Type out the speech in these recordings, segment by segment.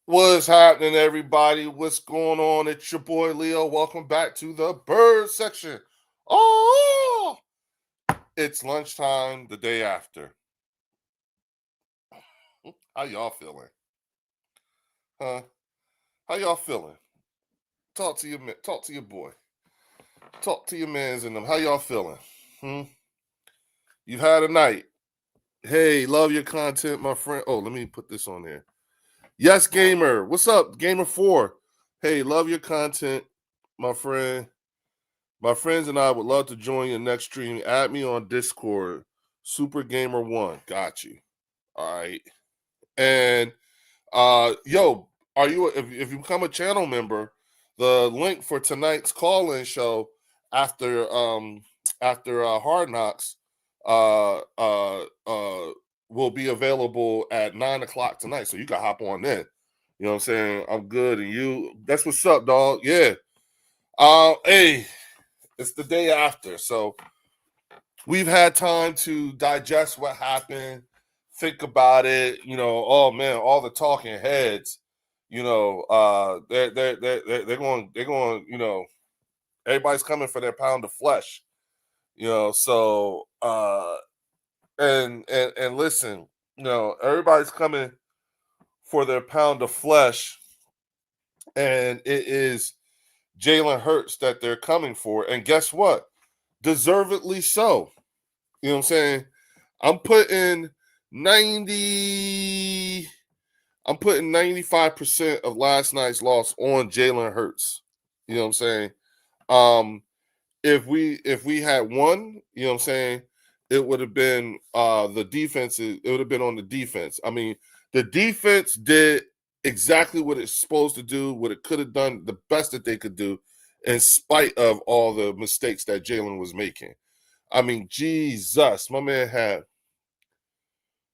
What's happening, everybody? What's going on? It's your boy Leo. Welcome back to the bird section. Oh, it's lunchtime the day after. How y'all feeling? Huh? How y'all feeling? Talk to your man. Talk to your boy. Talk to your mans and them. How y'all feeling? Hmm? You've had a night. Hey, love your content, my friend. Oh, let me put this on there. Yes, gamer. What's up, gamer 4? Hey, love your content, my friend. My friends and I would love to join your next stream. Add me on Discord. Super Gamer One. Got you. All right. And yo, are you if you become a channel member, the link for tonight's call-in show after Hard Knocks uh uh uh will be available at 9 o'clock tonight. So you can hop on then. You know what I'm saying? I'm good. And you, that's what's up, dog. Yeah. Hey, it's the day after. So we've had time to digest what happened, think about it. Oh man, all the talking heads. They're going. Everybody's coming for their pound of flesh. And listen. Everybody's coming for their pound of flesh, and it is Jalen Hurts that they're coming for. And guess what? Deservedly so. You know what I'm saying? I'm putting 90 I'm putting 95% of last night's loss on Jalen Hurts. You know what I'm saying? Um if we had won, you know what I'm saying, it would have been the defense, it would have been on the defense. I mean, the defense did exactly what it's supposed to do, what it could have done, the best that they could do, in spite of all the mistakes that Jalen was making. I mean, Jesus, my man had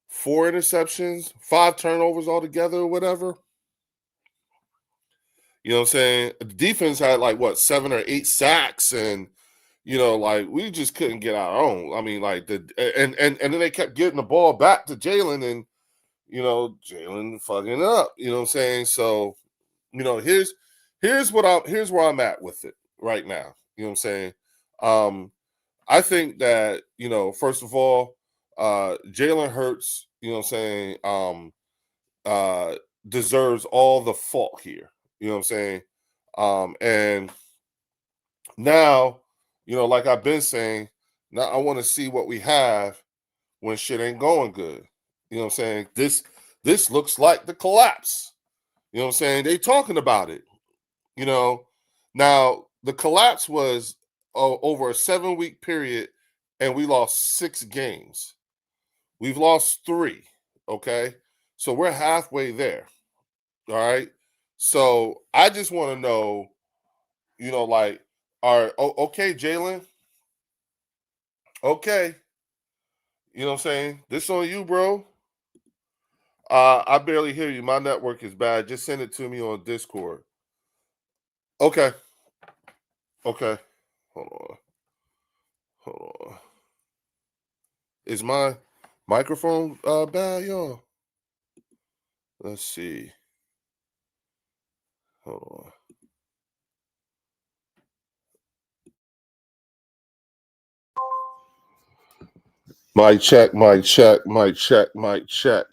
4 interceptions, 5 turnovers altogether, or whatever. You know what I'm saying? The defense had like what, 7 or 8 sacks, and like we just couldn't get our own. I mean, like and then they kept getting the ball back to Jalen, and Jalen fucking up. You know what I'm saying? So, here's where I'm at with it right now. You know what I'm saying? Um, I think that, first of all, Jalen Hurts, you know what I'm saying, uh, deserves all the fault here. You know what I'm saying? And now, like I've been saying, now I want to see what we have when shit ain't going good. You know what I'm saying? This looks like the collapse. You know what I'm saying? They talking about it. You know, now the collapse was over a 7-week period, and we lost 6 games. We've lost 3. Okay, so we're halfway there. All right. So I just want to know, like, okay, Jalen. Okay, you know what I'm saying? This on you, bro. I barely hear you. My network is bad. Just send it to me on Discord. Okay. Okay. Hold on. Hold on. Is my microphone bad, y'all? Let's see. Hold on. Mic check, mic check, mic check, mic check.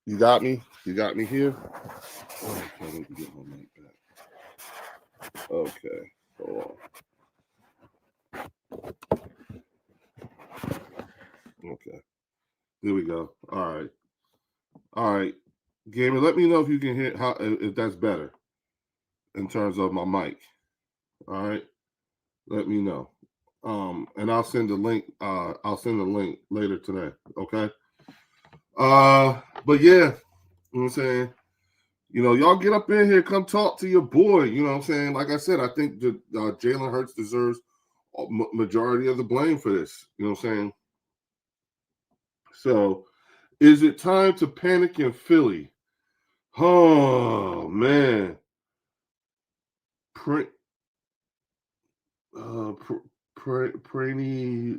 You got me? You got me here? Oh, I can't wait to get my mic back. Okay. Hold on. Okay. Here we go. All right. All right. Gamer, let me know if you can hear how if that's better in terms of my mic. All right. Let me know. And I'll send the link. I'll send the link later today. Okay. But yeah, you know what I'm saying? Y'all get up in here, come talk to your boy. You know what I'm saying? Like I said, I think that Jalen Hurts deserves a majority of the blame for this. You know what I'm saying? So, is it time to panic in Philly? Oh man, Pre, Pranny,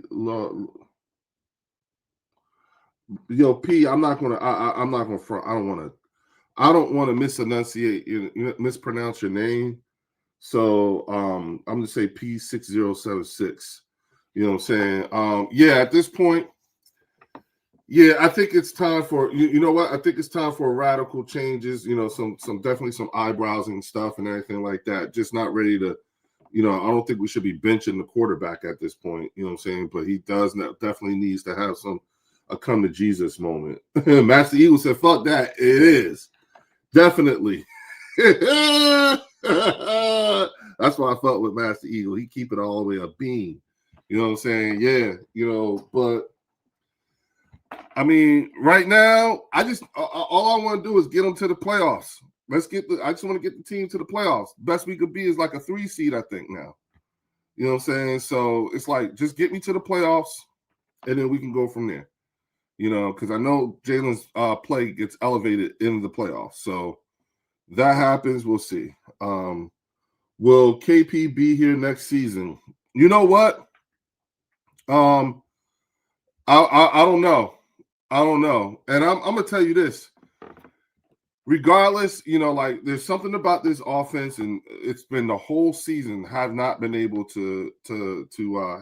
yo P. I'm not gonna. I'm not gonna front. I don't want to. I don't want to mispronounce your name. So I'm gonna say P6076. You know what I'm saying? Yeah, at this point, yeah, I think it's time for you know what? I think it's time for radical changes, some definitely some eyebrows and stuff and everything like that. Just not ready to, I don't think we should be benching the quarterback at this point, you know what I'm saying? But he definitely needs to have a come to Jesus moment. Master Eagle said, fuck that. It is. Definitely. That's why I felt with Master Eagle. He keep it all the way a beam. You know what I'm saying? Yeah, but I mean, right now, all I want to do is get them to the playoffs. I just want to get the team to the playoffs. Best we could be is like a 3 seed, I think now. You know what I'm saying? So it's like, just get me to the playoffs, and then we can go from there. Because I know Jalen's play gets elevated in the playoffs. So that happens, we'll see. Will KP be here next season? You know what? I don't know. I don't know. And I'm gonna tell you this. Regardless, like there's something about this offense, and it's been the whole season have not been able to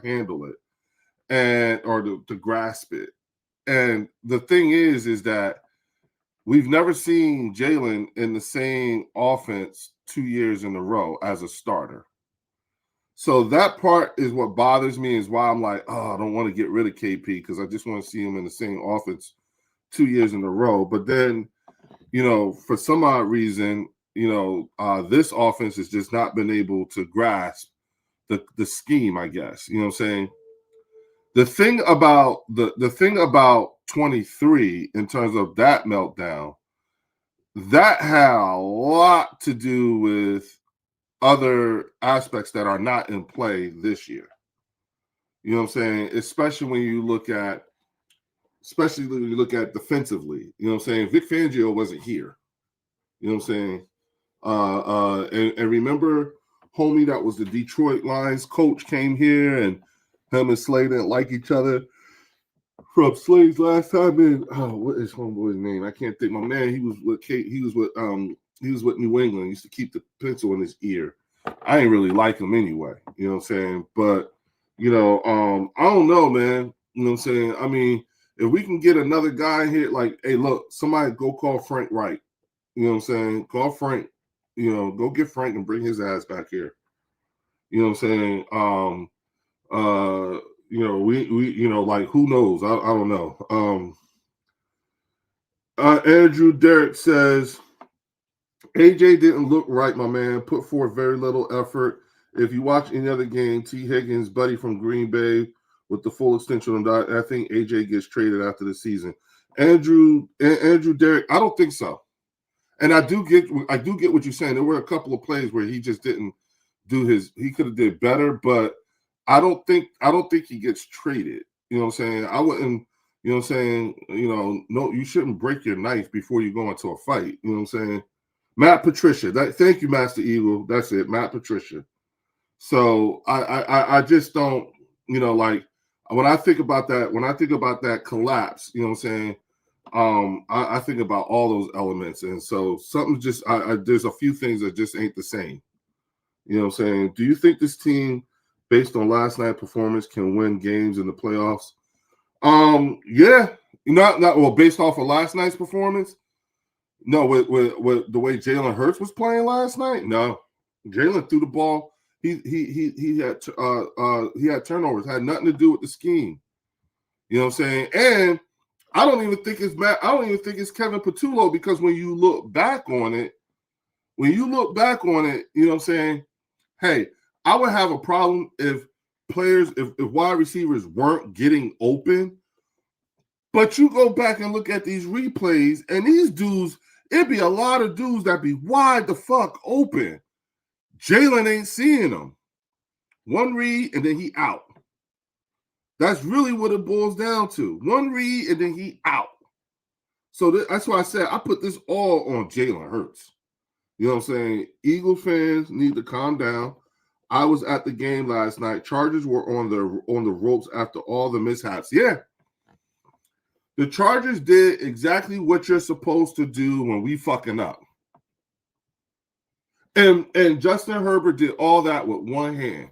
handle it or to grasp it. And the thing is that we've never seen Jalen in the same offense 2 years in a row as a starter. So that part is what bothers me, is why I'm like, I don't want to get rid of KP, because I just want to see him in the same offense 2 years in a row. But then, for some odd reason, this offense has just not been able to grasp the scheme, I guess. You know what I'm saying? The thing about 23 in terms of that meltdown, that had a lot to do with other aspects that are not in play this year. You know what I'm saying? Especially when you look at defensively. You know what I'm saying? Vic Fangio wasn't here. You know what I'm saying? And remember, homie, that was the Detroit Lions coach, came here, and him and Slay didn't like each other from Slay's last time in. What is homeboy's name? I can't think. My man, he was with New England. He used to keep the pencil in his ear. I ain't really like him anyway. You know what I'm saying? But I don't know, man. You know what I'm saying? I mean, if we can get another guy here, like, hey, look, somebody go call Frank Wright. You know what I'm saying? Call Frank. Go get Frank and bring his ass back here. You know what I'm saying? We like, who knows? I don't know. Andrew Derrick says, AJ didn't look right, my man. Put forth very little effort. If you watch any other game, T. Higgins, buddy from Green Bay, with the full extension on that, I think AJ gets traded after the season. Andrew Derrick, I don't think so. And I do get what you're saying. There were a couple of plays where he just didn't do he could have did better, but I don't think he gets traded. You know what I'm saying? I wouldn't, you know what I'm saying? No, you shouldn't break your knife before you go into a fight. You know what I'm saying? Matt Patricia. Thank you, Master Eagle. That's it, Matt Patricia. So I just don't, like, when I think about that collapse, you know what I'm saying? I think about all those elements, and so something just there's a few things that just ain't the same. You know what I'm saying? Do you think this team, based on last night's performance, can win games in the playoffs? Yeah, not based off of last night's performance. No, with the way Jalen Hurts was playing last night, no. Jalen threw the ball. He had turnovers. Had nothing to do with the scheme. You know what I'm saying? And I don't even think it's Kevin Patullo, because when you look back on it, you know what I'm saying? Hey, I would have a problem if wide receivers weren't getting open. But you go back and look at these replays, and these dudes, it'd be a lot of dudes that be wide the fuck open. Jalen ain't seeing them. One read, and then he out. That's really what it boils down to. One read, and then he out. So that's why I said I put this all on Jalen Hurts. You know what I'm saying? Eagles fans need to calm down. I was at the game last night. Chargers were on the ropes after all the mishaps. Yeah. The Chargers did exactly what you're supposed to do when we fucking up. And Justin Herbert did all that with one hand.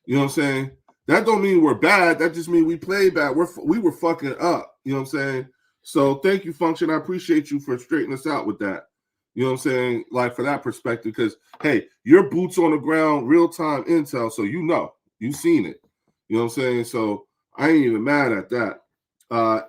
You know what I'm saying? That don't mean we're bad. That just means we played bad. We were fucking up. You know what I'm saying? So thank you, Function. I appreciate you for straightening us out with that. You know what I'm saying? Like for that perspective, because hey, your boots on the ground, real-time intel, so you've seen it. You know what I'm saying? So I ain't even mad at that.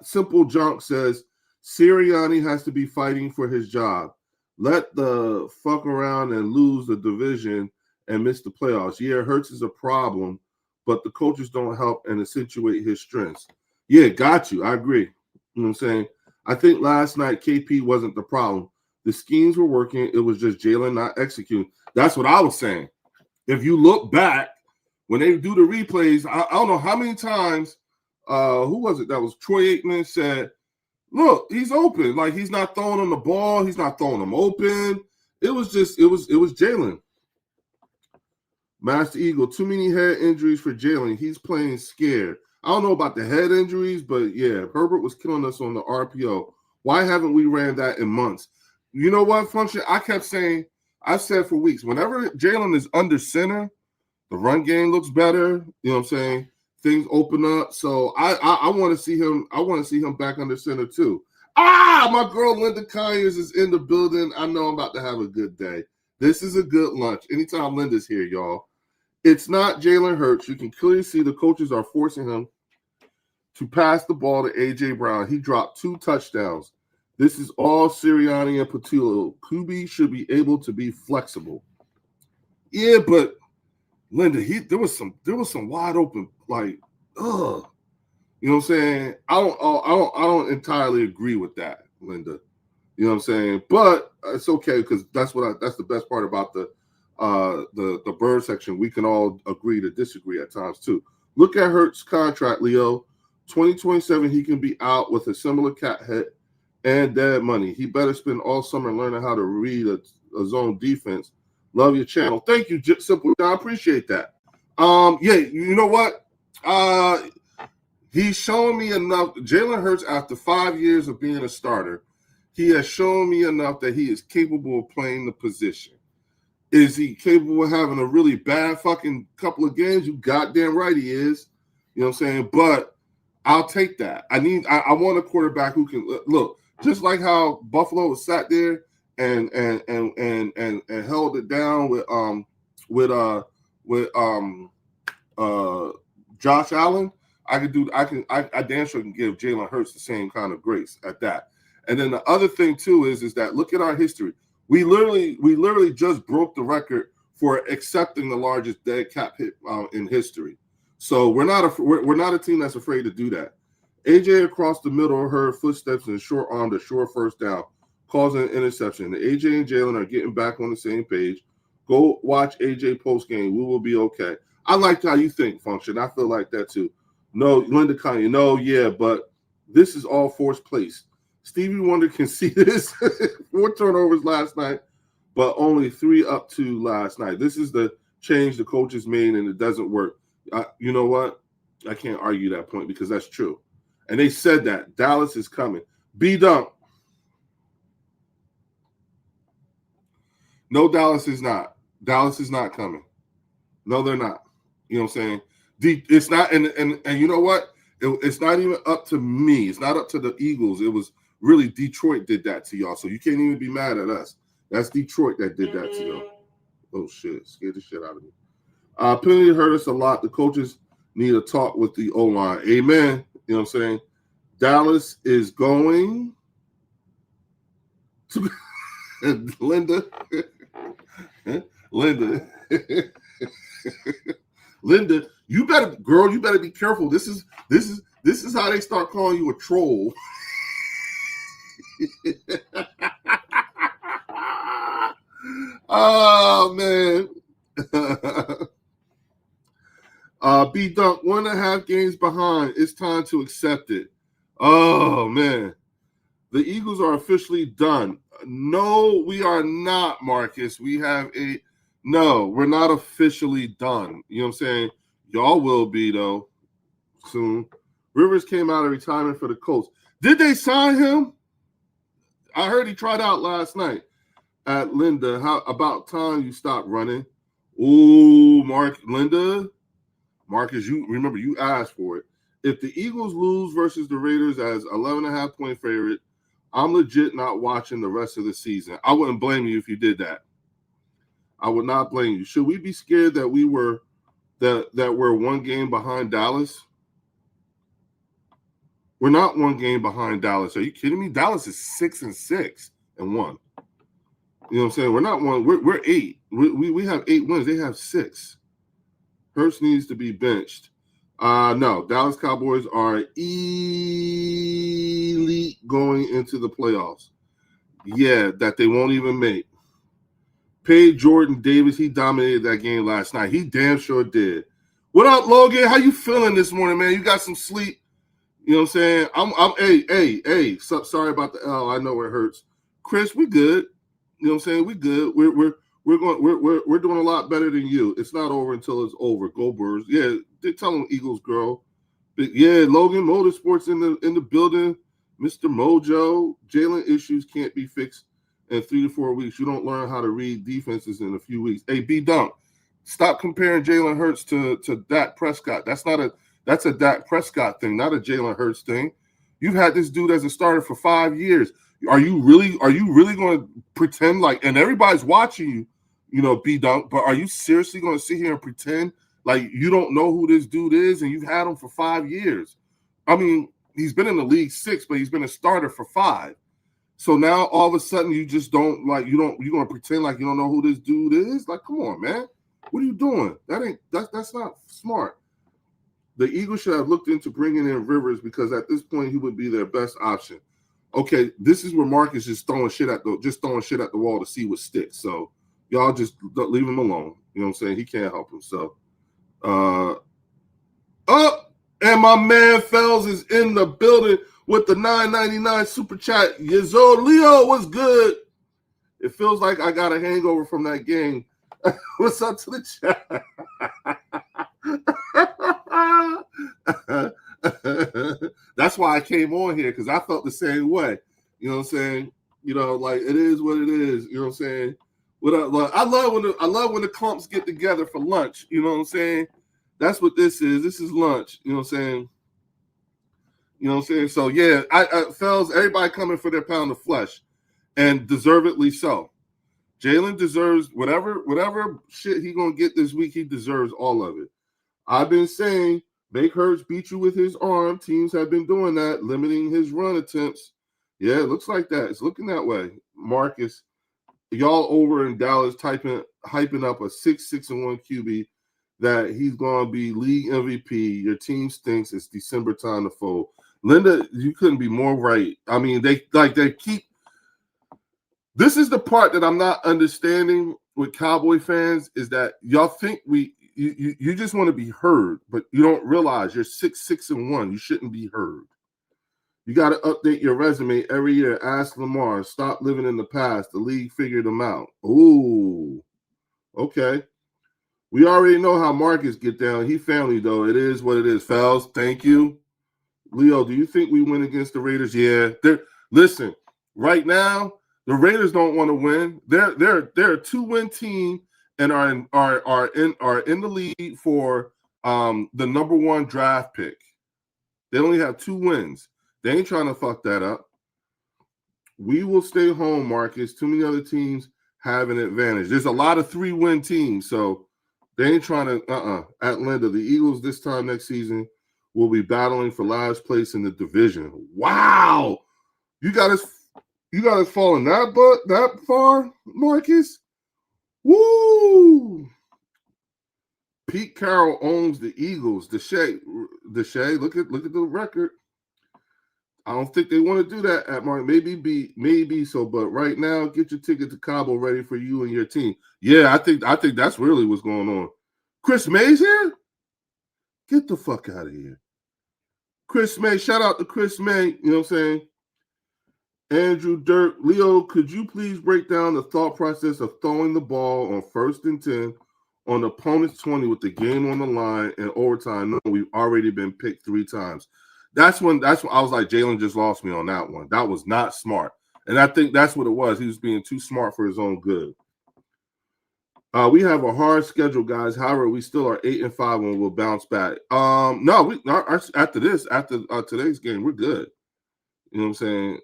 Simple Junk says Sirianni has to be fighting for his job. Let the fuck around and lose the division and miss the playoffs. Yeah, Hurts is a problem, but the coaches don't help and accentuate his strengths. Yeah, got you. I agree. You know what I'm saying? I think last night KP wasn't the problem. The schemes were working. It was just Jalen not executing. That's what I was saying. If you look back, when they do the replays, I don't know how many times, who was it? That was Troy Aikman said, look, he's open. Like he's not throwing him the ball. He's not throwing him open. It was Jalen. Master Eagle, too many head injuries for Jalen. He's playing scared. I don't know about the head injuries, but yeah, Herbert was killing us on the RPO. Why haven't we ran that in months? You know what, Function? I kept saying, I've said for weeks, whenever Jalen is under center, the run game looks better. You know what I'm saying? Things open up. So I want to see him. I want to see him back under center too. My girl Linda Conyers is in the building. I know I'm about to have a good day. This is a good lunch. Anytime Linda's here, y'all. It's not Jalen Hurts. You can clearly see the coaches are forcing him to pass the ball to A.J. Brown. He dropped 2 touchdowns. This is all Sirianni and Patillo. Kubi should be able to be flexible. Yeah, but Linda, there was some wide open, like, ugh. You know what I'm saying? I don't entirely agree with that, Linda. You know what I'm saying? But it's okay because that's the best part about the bird section. We can all agree to disagree at times too. Look at Hurts' contract, Leo. 2027, he can be out with a similar cap hit and dead money. He better spend all summer learning how to read a zone defense. Love your channel. Thank you, Simple. I appreciate that. Yeah, you know what? He's shown me enough. Jalen Hurts, after 5 years of being a starter, he has shown me enough that he is capable of playing the position. Is he capable of having a really bad fucking couple of games? You goddamn right he is. You know what I'm saying? But I'll take that. I want a quarterback who can look, just like how Buffalo was sat there and held it down with Josh Allen. I damn sure can give Jalen Hurts the same kind of grace at that. And then the other thing too is that look at our history. We literally just broke the record for accepting the largest dead cap hit in history. So we're not a team that's afraid to do that. AJ across the middle heard footsteps and short armed a short first down, causing an interception. AJ and Jalen are getting back on the same page. Go watch AJ post game. We will be okay. I like how you think, Function. I feel like that too. No, Linda Kanye. No, yeah, but this is all forced place. Stevie Wonder can see this. 4 turnovers last night, but only 3 up to last night. This is the change the coaches made, and it doesn't work. You know what? I can't argue that point because that's true. And they said that. Dallas is coming. B-Dunk. No, Dallas is not. Dallas is not coming. No, they're not. You know what I'm saying? It's not, and you know what? It's not even up to me. It's not up to the Eagles. It was really Detroit did that to y'all. So you can't even be mad at us. That's Detroit that did that to y'all. Oh, shit. Scared the shit out of me. Penalty hurt us a lot. The coaches need a talk with the O-line. Amen. You know what I'm saying? Dallas is going to Linda. Linda, you better be careful. This is how they start calling you a troll. Oh man. B Dunk 1.5 games behind. It's time to accept it. Oh man. The Eagles are officially done. No, we are not, Marcus. No, we're not officially done. You know what I'm saying? Y'all will be, though, soon. Rivers came out of retirement for the Colts. Did they sign him? I heard he tried out last night at Linda. How about time you stop running? Ooh, Linda, Marcus, you remember you asked for it. If the Eagles lose versus the Raiders as 11.5-point favorite, I'm legit not watching the rest of the season. I wouldn't blame you if you did that. I would not blame you. Should we be scared that we're one game behind Dallas? We're not one game behind Dallas. Are you kidding me? Dallas is 6-6-1. You know what I'm saying? We're not one. We're 8. We have 8 wins. They have 6. Hurts needs to be benched. No, Dallas Cowboys are elite going into the playoffs. Yeah, that they won't even make. Paid Jordan Davis. He dominated that game last night. He damn sure did. What up, Logan? How you feeling this morning, man? You got some sleep? You know what I'm saying? Hey. Sorry about the L. I know it hurts. Chris, we good. You know what I'm saying? We good. We're doing a lot better than you. It's not over until it's over. Go Birds. Yeah, they're telling Eagles girl. But yeah, Logan Motorsports in the building. Mr. Mojo. Jalen issues can't be fixed in 3 to 4 weeks. You don't learn how to read defenses in a few weeks. Hey, B-Dunk, stop comparing Jalen Hurts to Dak Prescott. That's a Dak Prescott thing, not a Jalen Hurts thing. You've had this dude as a starter for 5 years. Are you really going to pretend like, and everybody's watching you, you know, B-Dunk, but are you seriously going to sit here and pretend like you don't know who this dude is and you've had him for 5 years? I mean, he's been in the league 6, but he's been a starter for 5. So now all of a sudden you just you're going to pretend like you don't know who this dude is? Like, come on, man. What are you doing? That's not smart. The Eagles should have looked into bringing in Rivers because at this point he would be their best option. Okay, this is where Marcus is throwing shit at the wall to see what sticks. So y'all just leave him alone. You know what I'm saying? He can't help himself. And my man Fells is in the building with the $9.99 super chat. Yizzo Leo was good. It feels like I got a hangover from that game. What's up to the chat? That's why I came on here, because I felt the same way. You know what I'm saying? You know, like, it is what it is. You know what I'm saying? I love when the clumps get together for lunch. You know what I'm saying? That's what this is. This is lunch. You know what I'm saying? You know what I'm saying? So yeah, I Fells, everybody coming for their pound of flesh, and deservedly so. Jalen deserves whatever shit he gonna get this week. He deserves all of it. I've been saying make Hurts beat you with his arm. Teams have been doing that, limiting his run attempts. Yeah, it looks like that. It's looking that way. Marcus, y'all over in Dallas hyping up a 6-6-1 QB that he's going to be league MVP. Your team stinks. It's December time to fold. Linda, you couldn't be more right. I mean, they keep. This is the part that I'm not understanding with Cowboy fans is that y'all think you just want to be heard, but you don't realize you're 6-6-1. You shouldn't be heard. You got to update your resume every year. Ask Lamar. Stop living in the past. The league figured them out. Ooh, okay. We already know how Marcus get down. He family, though. It is what it is. Fouls, thank you. Leo, do you think we win against the Raiders? Yeah. Listen, right now, the Raiders don't want to win. They're a 2-win team and are in the lead for the number 1 draft pick. They only have 2 wins. They ain't trying to fuck that up. We will stay home, Marcus. Too many other teams have an advantage. There's a lot of 3-win teams, so they ain't trying to Atlanta, the Eagles this time next season will be battling for last place in the division. Wow. You got us falling that far, Marcus? Woo! Pete Carroll owns the Eagles. Deshae, look at the record. I don't think they want to do that at Mark. Maybe so, but right now, get your ticket to Cabo ready for you and your team. Yeah, I think that's really what's going on. Chris May's here? Get the fuck out of here. Chris May, shout out to Chris May, you know what I'm saying? Andrew Dirt, Leo, could you please break down the thought process of throwing the ball on 1st and 10 on the opponent's 20 with the game on the line and overtime? No, we've already been picked 3 times. That's when I was like, Jalen just lost me on that one. That was not smart. And I think that's what it was. He was being too smart for his own good. We have a hard schedule, guys. However, we still are 8-5 and we'll bounce back. No, after today's game, we're good. You know what I'm saying?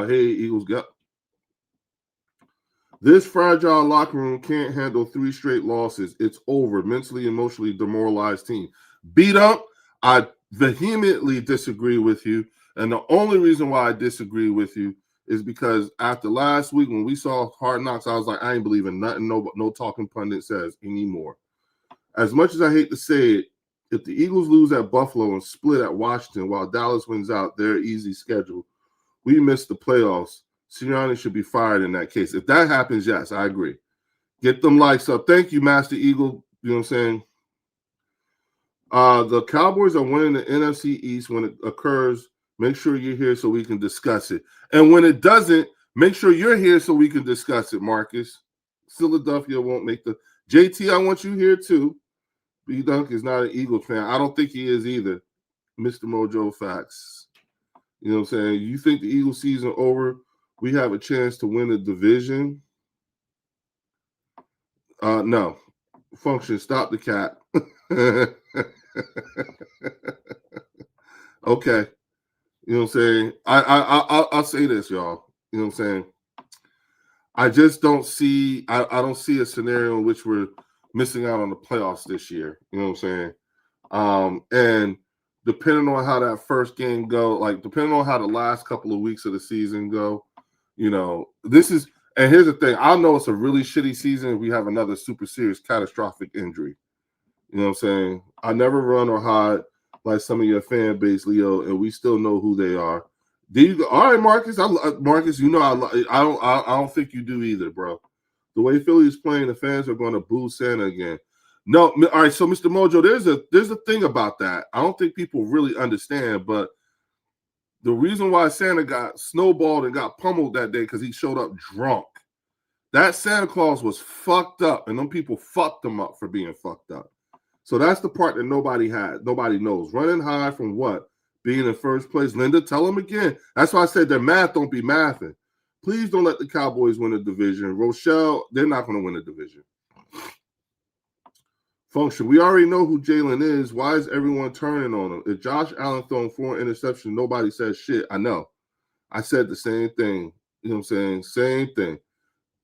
Hey, Eagles, got this fragile locker room can't handle 3 straight losses. It's over. Mentally, emotionally demoralized team. Beat up. I vehemently disagree with you. And the only reason why I disagree with you is because after last week when we saw Hard Knocks, I was like, I ain't believing nothing no talking pundit says anymore. As much as I hate to say it, if the Eagles lose at Buffalo and split at Washington while Dallas wins out their easy schedule, we miss the playoffs. Sirianni should be fired in that case. If that happens, yes, I agree. Get them likes up. Thank you, Master Eagle. You know what I'm saying? The Cowboys are winning the NFC East. When it occurs, make sure you're here so we can discuss it. And when it doesn't, make sure you're here so we can discuss it, Marcus. Philadelphia won't make the JT. I want you here too. B Dunk is not an Eagles fan. I don't think he is either. Mr. Mojo Facts. You know what I'm saying? You think the Eagles season over? We have a chance to win the division. No. Function, stop the cat. Okay. You know what I'm saying? I'll say this, y'all. You know what I'm saying? I just don't see I don't see a scenario in which we're missing out on the playoffs this year. You know what I'm saying? And depending on how that first game go, like depending on how the last couple of weeks of the season go, you know, this is, and here's the thing, I know it's a really shitty season if we have another super serious catastrophic injury. You know what I'm saying? I never run or hide like some of your fan base, Leo, and we still know who they are. All right, Marcus. Marcus, you know I don't think you do either, bro. The way Philly is playing, the fans are going to boo Santa again. No, all right. So, Mr. Mojo, there's a thing about that. I don't think people really understand, but the reason why Santa got snowballed and got pummeled that day because he showed up drunk. That Santa Claus was fucked up, and them people fucked him up for being fucked up. So that's the part that nobody knows. Running high from what? Being in first place. Linda, tell them again. That's why I said their math don't be mathing. Please don't let the Cowboys win the division. Rochelle, they're not going to win the division. Function. We already know who Jalen is. Why is everyone turning on him? If Josh Allen throwing 4 interceptions, nobody says shit. I know. I said the same thing. You know what I'm saying? Same thing.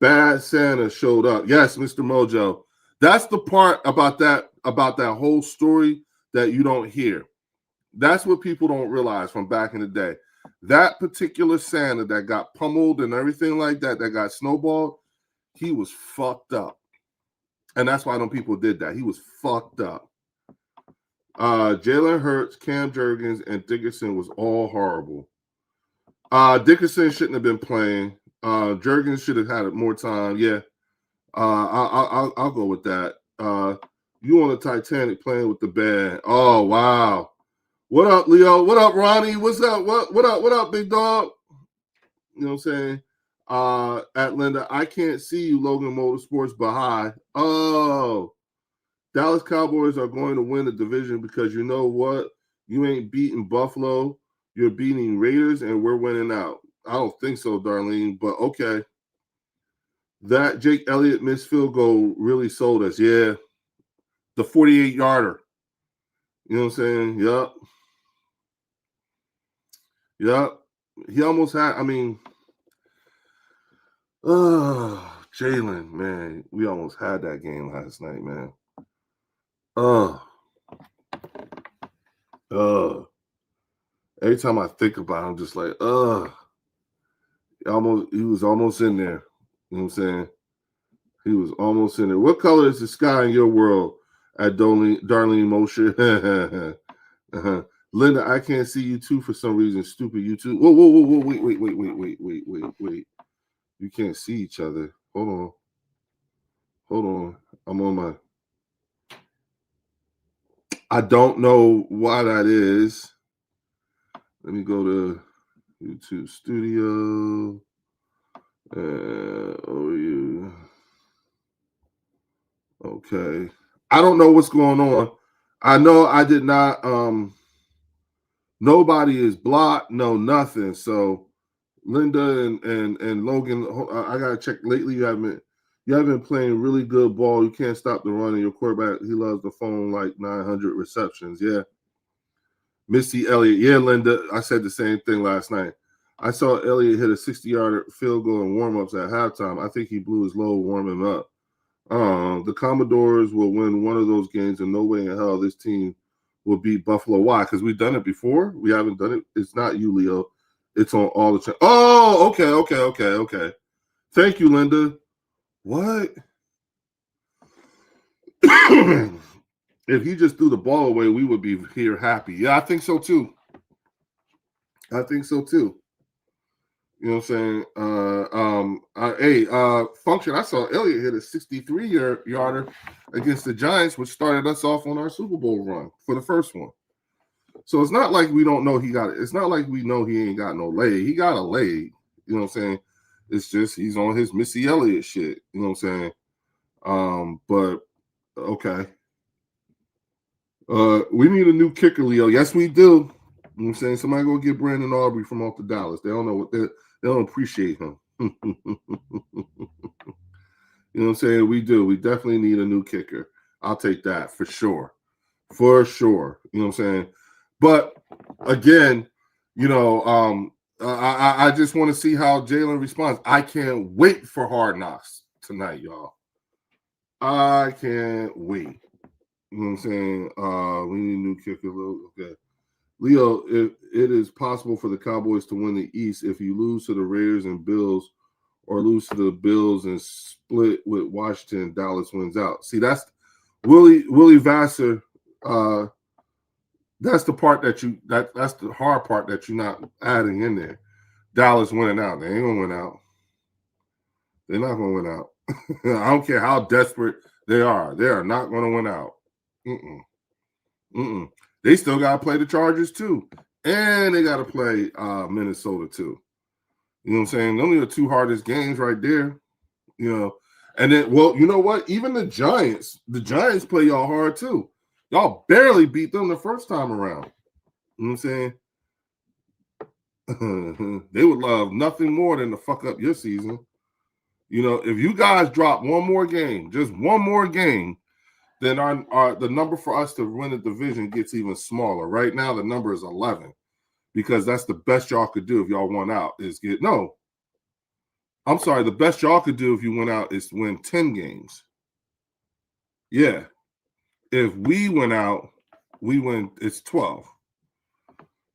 Bad Santa showed up. Yes, Mr. Mojo. That's the part about that whole story that you don't hear. That's what people don't realize from back in the day. That particular Santa that got pummeled and everything like that got snowballed, he was fucked up. And that's why them people did that. He was fucked up. Jalen Hurts, Cam Jurgens, and Dickerson was all horrible. Dickerson shouldn't have been playing. Jurgens should have had more time. Yeah. I'll go with that. You on the Titanic playing with the band. Oh, wow. What up, Leo? What up, Ronnie? What's up? What up, big dog? You know what I'm saying? At Linda, I can't see you, Logan Motorsports, but hi. Oh, Dallas Cowboys are going to win the division because you know what? You ain't beating Buffalo. You're beating Raiders, and we're winning out. I don't think so, Darlene, but okay. That Jake Elliott missed field goal really sold us. Yeah. The 48-yarder. You know what I'm saying? Yup. Yup. He almost had, Jalen, man. We almost had that game last night, man. Every time I think about it, I'm just like, he was almost in there. You know what I'm saying? He was almost in there. What color is the sky in your world? At Darlene Moshe. Linda, I can't see you too for some reason. Stupid YouTube. Whoa, wait. You can't see each other. Hold on. I'm on my. I don't know why that is. Let me go to YouTube Studio. You. Okay. I don't know what's going on. I know I did not Nobody is blocked, no nothing. So Linda and Logan, I gotta check. Lately, you haven't playing really good ball. You can't stop the run, and your quarterback, he loves the phone like 900 receptions. Yeah, Missy Elliott. Yeah, Linda, I said the same thing last night. I saw Elliott hit a 60-yard field goal in warm-ups at halftime. I think he blew his load warming up. The Commodores will win one of those games, and no way in hell this team will beat Buffalo. Why? Because we've done it before. We haven't done it. It's not you, Leo. It's on all the time. Oh, okay. Thank you, Linda. What? If he just threw the ball away, we would be here happy. Yeah, I think so too. You know what I'm saying? Function. I saw Elliott hit a 63-yarder against the Giants, which started us off on our Super Bowl run for the first one. So it's not like we don't know he got it. It's not like we know he ain't got no leg. He got a leg. You know what I'm saying? It's just he's on his Missy Elliott shit. You know what I'm saying? But okay. We need a new kicker, Leo. Yes, we do. You know what I'm saying? Somebody go get Brandon Aubrey from off the Dallas. They don't know what they don't appreciate him. You know what I'm saying? We do. We definitely need a new kicker. I'll take that for sure. For sure. You know what I'm saying? But again, you know, I just want to see how Jalen responds. I can't wait for Hard Knocks tonight, y'all. I can't wait. You know what I'm saying? We need a new kicker. Okay. Leo, if it is possible for the Cowboys to win the East if you lose to the Raiders and Bills or lose to the Bills and split with Washington, Dallas wins out. See, that's Willie Vassar. That's the part that's the hard part that you're not adding in there. Dallas winning out. They ain't gonna win out. They're not gonna win out. I don't care how desperate they are. They are not gonna win out. They still gotta play the Chargers too. And they gotta play Minnesota too. You know what I'm saying? Those are the two hardest games right there. You know, and then well, you know what? Even the Giants play y'all hard too. Y'all barely beat them the first time around. You know what I'm saying? They would love nothing more than to fuck up your season. You know, if you guys drop one more game, just one more game, then our the number for us to win the division gets even smaller. Right now, the number is 11 because that's the best y'all could do if y'all won out is get no. I'm sorry, the best y'all could do if you went out is win 10 games. Yeah. If we went out, we win. It's 12.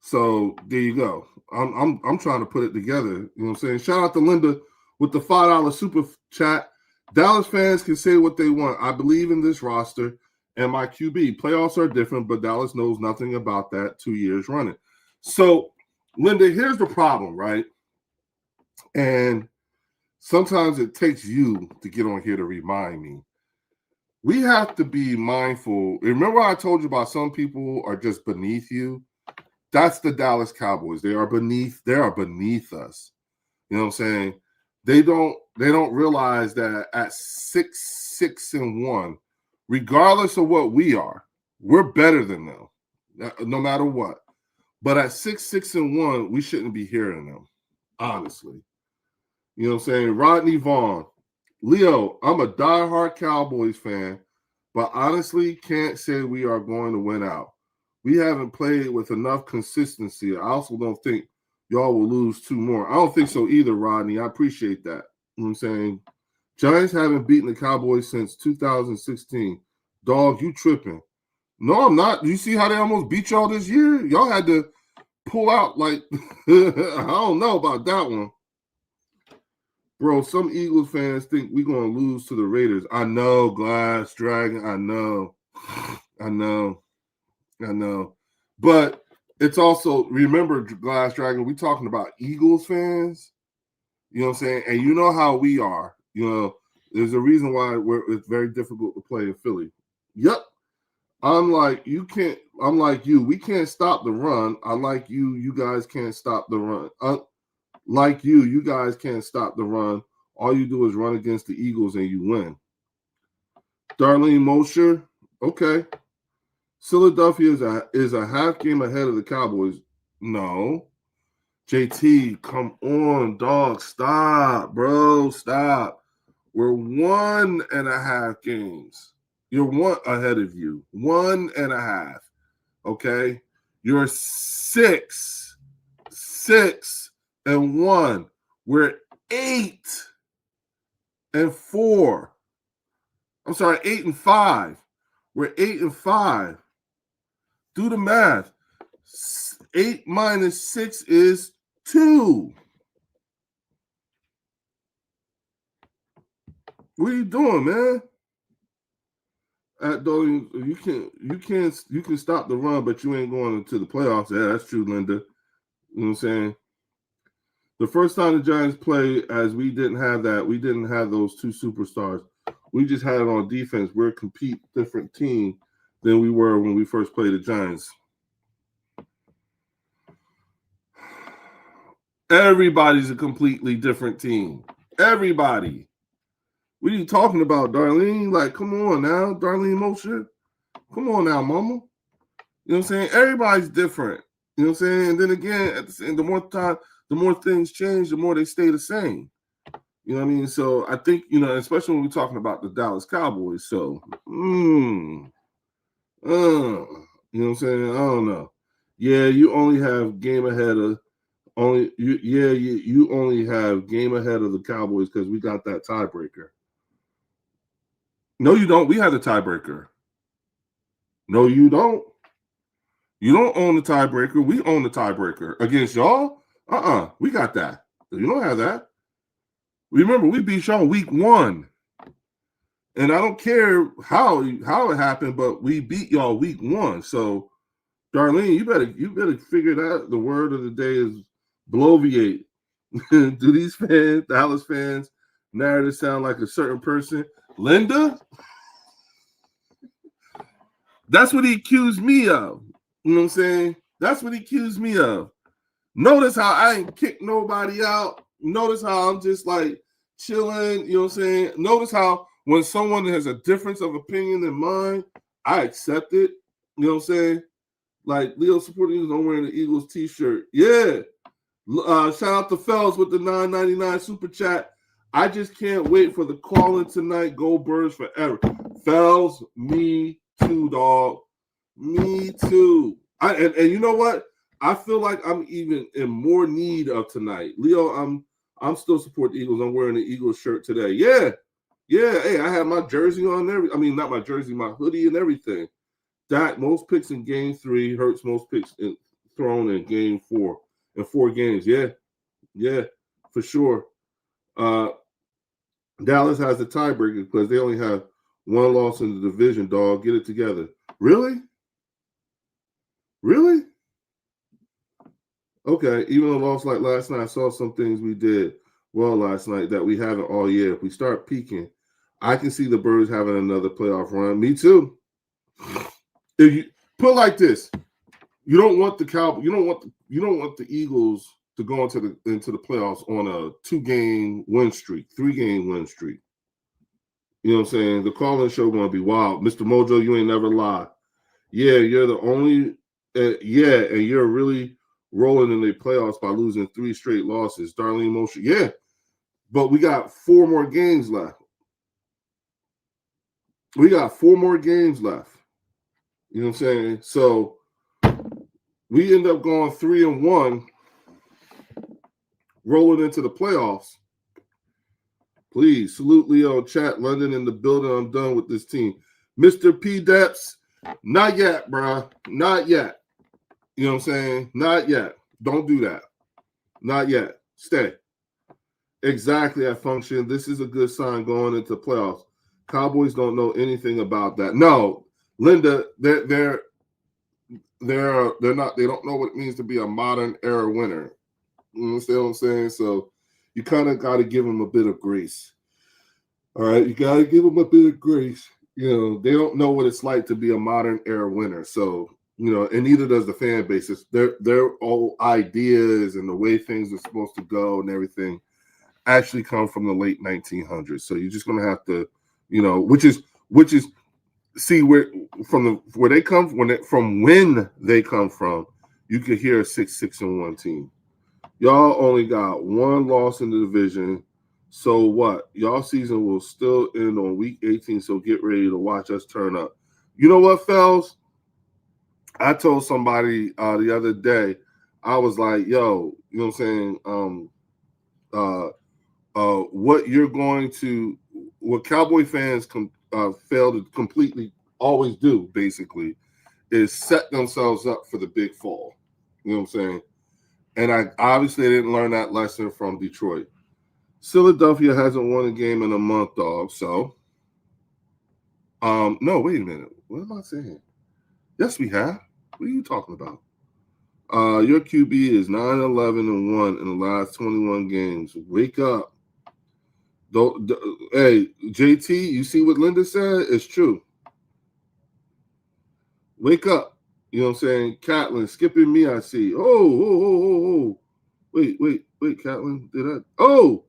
So there you go. I'm trying to put it together. You know what I'm saying? Shout out to Linda with the $5 super chat. Dallas fans can say what they want. I believe in this roster and my QB. Playoffs are different, but Dallas knows nothing about that 2 years running. So, Linda, here's the problem, right? And sometimes it takes you to get on here to remind me. We have to be mindful. Remember I told you about some people are just beneath you? That's the Dallas Cowboys. They are beneath us. You know what I'm saying? They don't realize that at 6-6-1, regardless of what we are, we're better than them, no matter what. But at 6-6-1, we shouldn't be hearing them, honestly. You know what I'm saying? Rodney Vaughn. Leo, I'm a diehard Cowboys fan, but honestly can't say we are going to win out. We haven't played with enough consistency. I also don't think y'all will lose 2 more. I don't think so either, Rodney. I appreciate that. You know what I'm saying? Giants haven't beaten the Cowboys since 2016. Dog, you tripping. No, I'm not. You see how they almost beat y'all this year? Y'all had to pull out like I don't know about that one. Bro, some Eagles fans think we're going to lose to the Raiders. I know, Glass Dragon. I know. But it's also, remember, Glass Dragon, we're talking about Eagles fans. You know what I'm saying? And you know how we are. You know, there's a reason why it's very difficult to play in Philly. Yep. I'm like you. We can't stop the run. I like you. You guys can't stop the run. Like you guys can't stop the run. All you do is run against the Eagles and you win. Darlene Mosher, okay. Philadelphia is a half game ahead of the Cowboys. No. JT, come on, dog. Stop, bro. Stop. We're 1.5 games. You're one ahead of you. 1.5. Okay. You're 6-1. We're 8-4. I'm sorry, 8-5. We're 8-5. Do the math. 8 minus 6 is 2. What are you doing, man? You can stop the run, but you ain't going to the playoffs. Yeah, that's true, Linda. You know what I'm saying? The first time the Giants played, as we didn't have those two superstars. We just had it on defense. We're a complete different team than we were when we first played the Giants. Everybody's a completely different team. Everybody. What are you talking about, Darlene? Like, come on now, Darlene Mosher. Come on now, mama. You know what I'm saying? Everybody's different. You know what I'm saying? And then again, the more things change, the more they stay the same. You know what I mean? So I think, especially when we're talking about the Dallas Cowboys. So, you know what I'm saying? I don't know. Yeah, you only have game ahead of you only have game ahead of the Cowboys because we got that tiebreaker. No, you don't. We have the tiebreaker. No, you don't. You don't own the tiebreaker. We own the tiebreaker. Against y'all? We got that. You don't have that. Remember, we beat y'all week 1. And I don't care how it happened, but we beat y'all week 1. So, Darlene, you better figure that the word of the day is bloviate. Do these fans, Dallas fans, narratives sound like a certain person? Linda? That's what he accused me of. You know what I'm saying? That's what he accused me of. Notice how I ain't kicked nobody out. Notice how I'm just like chilling. You know what I'm saying? Notice how when someone has a difference of opinion than mine, I accept it. You know what I'm saying? Like Leo supporting Eagles, I'm wearing the Eagles t-shirt. Yeah. Shout out to Fells with the $9.99 super chat. I just can't wait for the call-in tonight. Go Birds forever. Fells, me too, dog. Me too. And you know what? I feel like I'm even in more need of tonight. Leo, I'm still supporting the Eagles. I'm wearing the Eagles shirt today. Yeah. Hey, I have my jersey on not my jersey, my hoodie and everything. That most picks in game 3 hurts most picks thrown in game 4 in 4 games. Yeah, for sure. Dallas has the tiebreaker because they only have 1 loss in the division, dog. Get it together. Really? Okay, even a loss like last night, I saw some things we did well last night that we haven't all year. If we start peaking, I can see the Birds having another playoff run. Me too. If you put it like this, you don't want the Cowboys, you don't want the Eagles to go into the playoffs on a 2-game win streak, 3-game win streak. You know what I'm saying? The call-in show going to be wild. Mr. Mojo, you ain't never lie. Yeah, you're the only and you're really rolling in the playoffs by losing 3 straight losses. Darlene Mosher, yeah. But we got 4 more games left. You know what I'm saying? So we end up going 3-1, rolling into the playoffs. Please salute Leo chat. London in the building. I'm done with this team. Mr. P. Depps, not yet, bro. Not yet. You know what I'm saying? Not yet. Don't do that. Not yet. Stay. Exactly at function. This is a good sign going into playoffs. Cowboys don't know anything about that. No, Linda, they're not. They don't know what it means to be a modern era winner. You understand what I'm saying? So you kind of got to give them a bit of grace. All right, you got to give them a bit of grace. You know, they don't know what it's like to be a modern era winner. So, and neither does the fan base. It's their old ideas and the way things are supposed to go and everything actually come from the late 1900s. So you're just going to have to, which is see where they come from, when they come from, you could hear a 6-6-1 team. Y'all only got one loss in the division. So what? Y'all season will still end on week 18, so get ready to watch us turn up. You know what, fellas? I told somebody the other day, I was like, yo, you know what I'm saying? What Cowboy fans fail to completely always do, basically, is set themselves up for the big fall. You know what I'm saying? And I obviously didn't learn that lesson from Detroit. Philadelphia hasn't won a game in a month, dog. So, no, wait a minute. What am I saying? Yes, we have. What are you talking about? Your QB is 9-11-1 in the last 21 games. Wake up. Hey, JT, you see what Linda said? It's true. Wake up. You know what I'm saying? Catlin, skipping me, I see. Oh. Wait, Catlin, did I? Oh,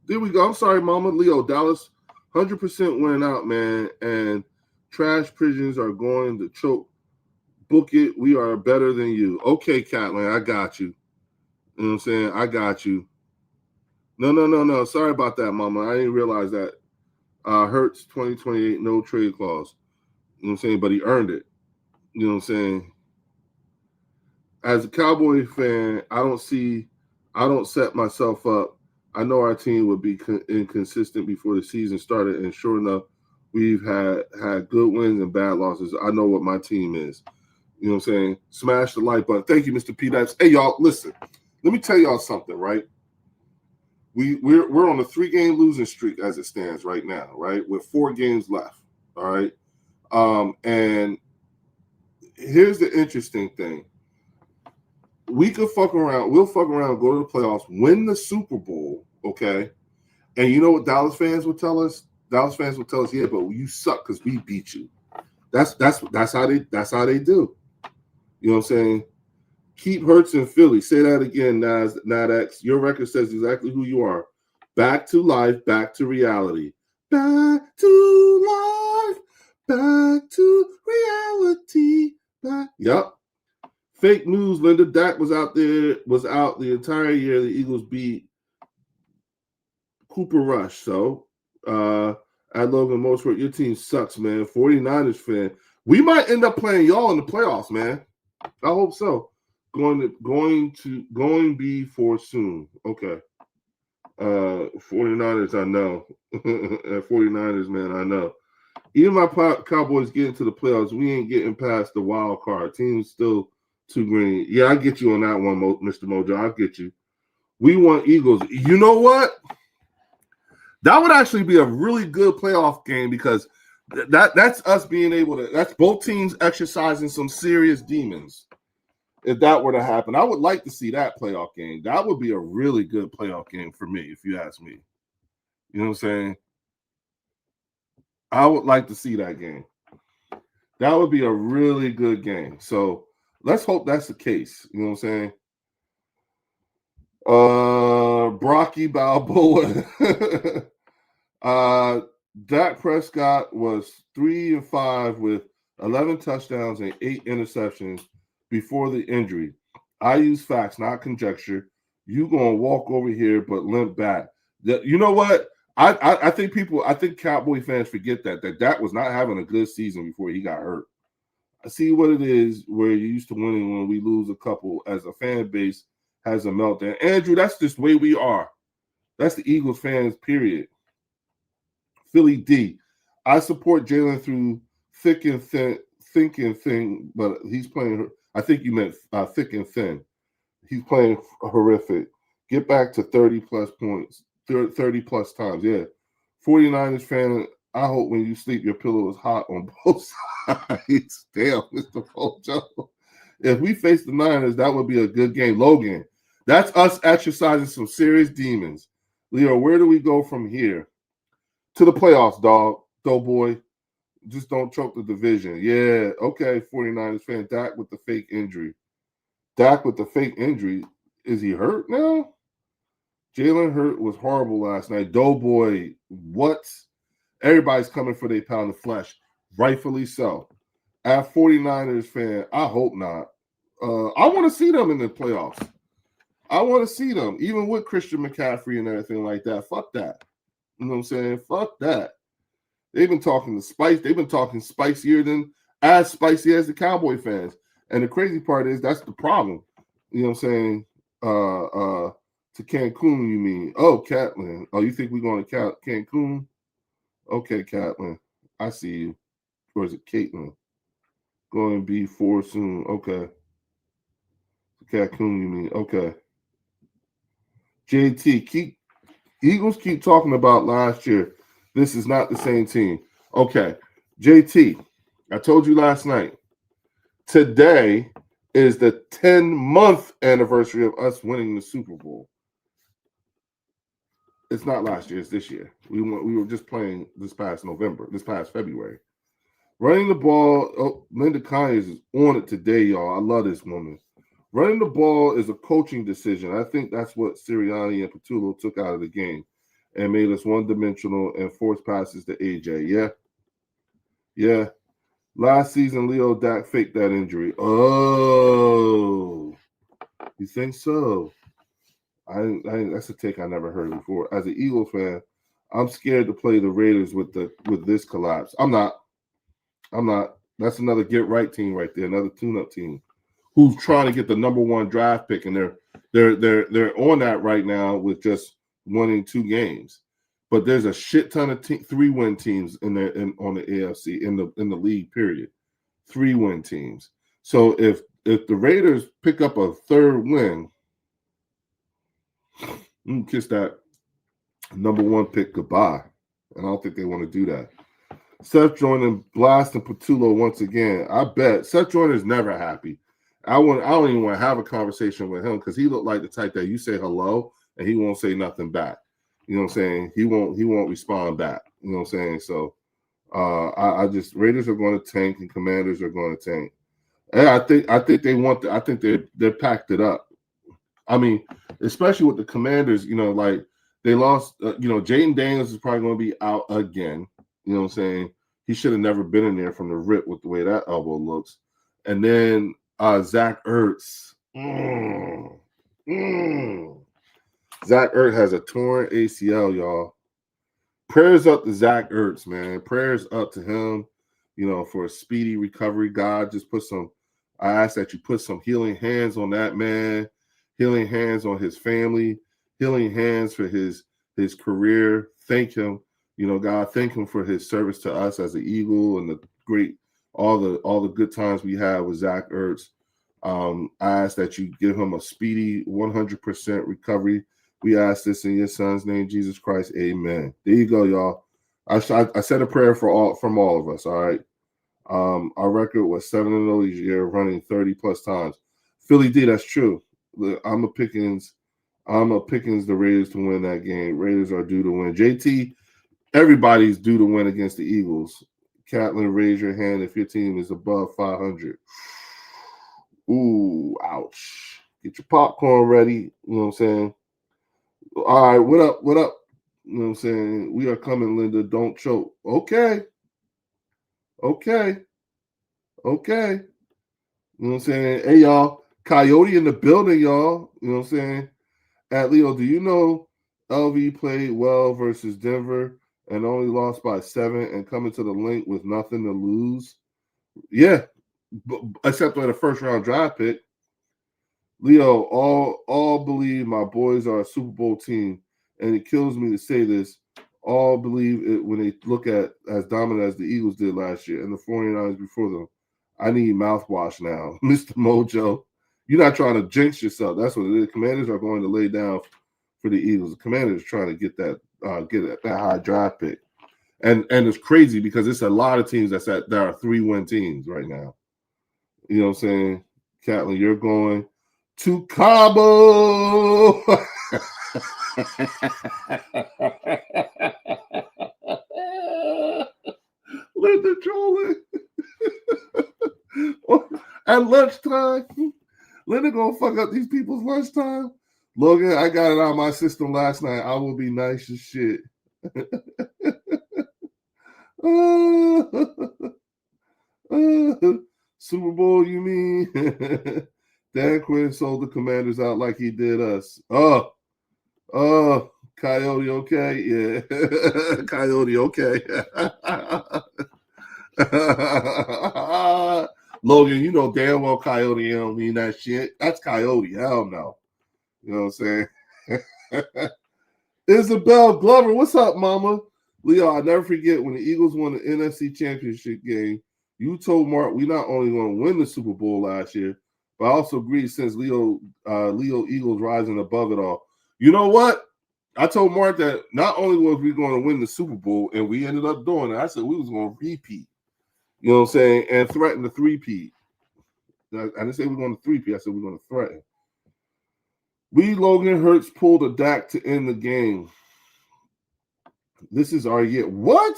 there we go. I'm sorry, Mama. Leo, Dallas, 100% winning out, man. And trash pigeons are going to choke. Book it. We are better than you. Okay, Catlin, I got you. You know what I'm saying? I got you. No. Sorry about that, Mama. I didn't realize that. Hurts 2028, no trade clause. You know what I'm saying? But he earned it. You know what I'm saying? As a Cowboy fan, I don't set myself up. I know our team would be inconsistent before the season started, and sure enough, we've had good wins and bad losses. I know what my team is. You know what I'm saying? Smash the like button. Thank you, Mr. P. Dipes. Hey, y'all, listen. Let me tell y'all something, right? We're on a 3-game losing streak as it stands right now, right? With 4 games left. All right. And here's the interesting thing. We could fuck around. We'll fuck around, go to the playoffs, win the Super Bowl, okay? And you know what Dallas fans would tell us? Dallas fans would tell us, yeah, but you suck because we beat you. That's how they do. You know what I'm saying? Keep Hurts in Philly. Say that again, Nadex. Your record says exactly who you are. Back to life, back to reality. Back to life, back to reality. Yep. Fake news, Linda. Dak was out the entire year. The Eagles beat Cooper Rush. So, at Logan Mosford, your team sucks, man. 49ers fan. We might end up playing y'all in the playoffs, man. I hope so. Going be for soon. Okay. 49ers, I know. 49ers, man, I know. Even my Cowboys get into the playoffs, we ain't getting past the wild card. Team's still too green. Yeah, I get you on that one, Mr. Mojo. I get you. We want Eagles. You know what? That would actually be a really good playoff game because that's us being able to. That's both teams exercising some serious demons. If that were to happen, I would like to see that playoff game. That would be a really good playoff game for me, if you ask me. You know what I'm saying? I would like to see that game. That would be a really good game. So let's hope that's the case. You know what I'm saying? Brocky Balboa. Dak Prescott was 3-5 with 11 touchdowns and 8 interceptions before the injury. I use facts, not conjecture. You gonna walk over here but limp back. You know what? I think Cowboy fans forget that Dak was not having a good season before he got hurt. I see what it is where you're used to winning when we lose a couple as a fan base has a meltdown. Andrew, that's just the way we are. That's the Eagles fans, period. Philly D. I support Jalen through thick and thin, but he's playing. I think you meant thick and thin. He's playing horrific. Get back to 30-plus points, 30-plus times. Yeah. 49ers fan, I hope when you sleep, your pillow is hot on both sides. Damn, Mr. Pojo. If we face the Niners, that would be a good game. Logan, that's us exercising some serious demons. Leo, where do we go from here? To the playoffs, dog. Doughboy. Just don't choke the division. Yeah, okay, 49ers fan. Dak with the fake injury. Is he hurt now? Jalen Hurt was horrible last night. Doughboy, what? Everybody's coming for their pound of flesh. Rightfully so. At 49ers fan, I hope not. I want to see them in the playoffs. I want to see them, even with Christian McCaffrey and everything like that. Fuck that. You know what I'm saying? Fuck that. They've been talking to Spice. They've been talking spicier than as spicy as the Cowboy fans. And the crazy part is that's the problem. You know what I'm saying? To Cancun, you mean? Oh, Catlin. Oh, you think we're going to Cancun? Okay, Catlin. I see you. Or is it Caitlin? Going to be 4 soon. Okay. Cancun, you mean? Okay. JT, Eagles keep talking about last year. This is not the same team. Okay. JT, I told you last night. Today is the 10-month anniversary of us winning the Super Bowl. It's not last year, it's this year. We were just playing this past February. Running the ball, Linda Conyers is on it today, y'all. I love this woman. Running the ball is a coaching decision. I think that's what Sirianni and Patullo took out of the game and made us one-dimensional and forced passes to AJ. Yeah. Last season, Leo Dak faked that injury. Oh, you think so? That's a take I never heard before. As an Eagles fan, I'm scared to play the Raiders with this collapse. I'm not. That's another get right team right there, another tune-up team who's trying to get the number 1 draft pick, and they're on that right now with just winning 2 games. But there's a shit ton of 3-win teams on the AFC in the league. Period, 3-win teams. So if the Raiders pick up a 3rd win, kiss that number 1 pick goodbye. And I don't think they want to do that. Seth Joyner blasting Patullo once again. I bet Seth Joyner's never happy. I don't even want to have a conversation with him because he looked like the type that you say hello and he won't say nothing back. You know what I'm saying? He won't respond back. You know what I'm saying? So I just Raiders are going to tank and Commanders are going to tank. And I think they want I think they're packed it up. I mean, especially with the Commanders, like they lost, Jaden Daniels is probably going to be out again. You know what I'm saying? He should have never been in there from the rip with the way that elbow looks. And then Zach Ertz. Zach Ertz has a torn ACL, y'all. Prayers up to Zach Ertz, man. Prayers up to him, for a speedy recovery. God, just I ask that you put some healing hands on that man, healing hands on his family, healing hands for his career. Thank him. God, thank him for his service to us as an Eagle and all the good times we had with Zach Ertz. I ask that you give him a speedy 100% recovery. We ask this in your son's name, Jesus Christ. Amen. There you go, y'all. I said a prayer from all of us. All right. Our record was 7-0 this year, running 30 plus times. Philly D, that's true. I'm a Pickens the Raiders to win that game. Raiders are due to win. JT, everybody's due to win against the Eagles. Catlin, raise your hand if your team is above 500. Ooh, ouch. Get your popcorn ready. You know what I'm saying? All right, what up? You know what I'm saying? We are coming, Linda. Don't choke. Okay. You know what I'm saying? Hey, y'all. Coyote in the building, y'all. You know what I'm saying? At Leo, do you know LV played well versus Denver and only lost by 7 and coming to the link with nothing to lose? Yeah, except for the first-round draft pick. Leo, all believe my boys are a Super Bowl team, and it kills me to say this. All believe it when they look at as dominant as the Eagles did last year and the 49ers before them. I need mouthwash now. Mr. Mojo, you're not trying to jinx yourself. That's what it is. Commanders are going to lay down for the Eagles. The Commanders are trying to get that high draft pick. And it's crazy because it's a lot of teams that are 3-win teams right now. You know what I'm saying? Catlin, you're going to Cabo. Linda trolling. At lunchtime. Linda gonna fuck up these people's lunchtime. Logan, I got it out of my system last night. I will be nice as shit. Super Bowl, you mean? Dan Quinn sold the Commanders out like he did us. Coyote, okay, yeah, Coyote, okay. Logan, you know damn well Coyote don't mean that shit. That's Coyote. Hell no. You know what I'm saying? Isabel Glover, what's up, mama? Leo, I'll never forget when the Eagles won the NFC Championship game. You told Mark we not only going to win the Super Bowl last year, but I also agreed since Leo Eagles rising above it all. You know what? I told Mark that not only was we going to win the Super Bowl, and we ended up doing it. I said we was going to repeat. You know what I'm saying? And threaten the three-peat. I didn't say we're going to three-peat. I said we're going to threaten. Logan Hurts pulled a Dak to end the game. This is our year. What?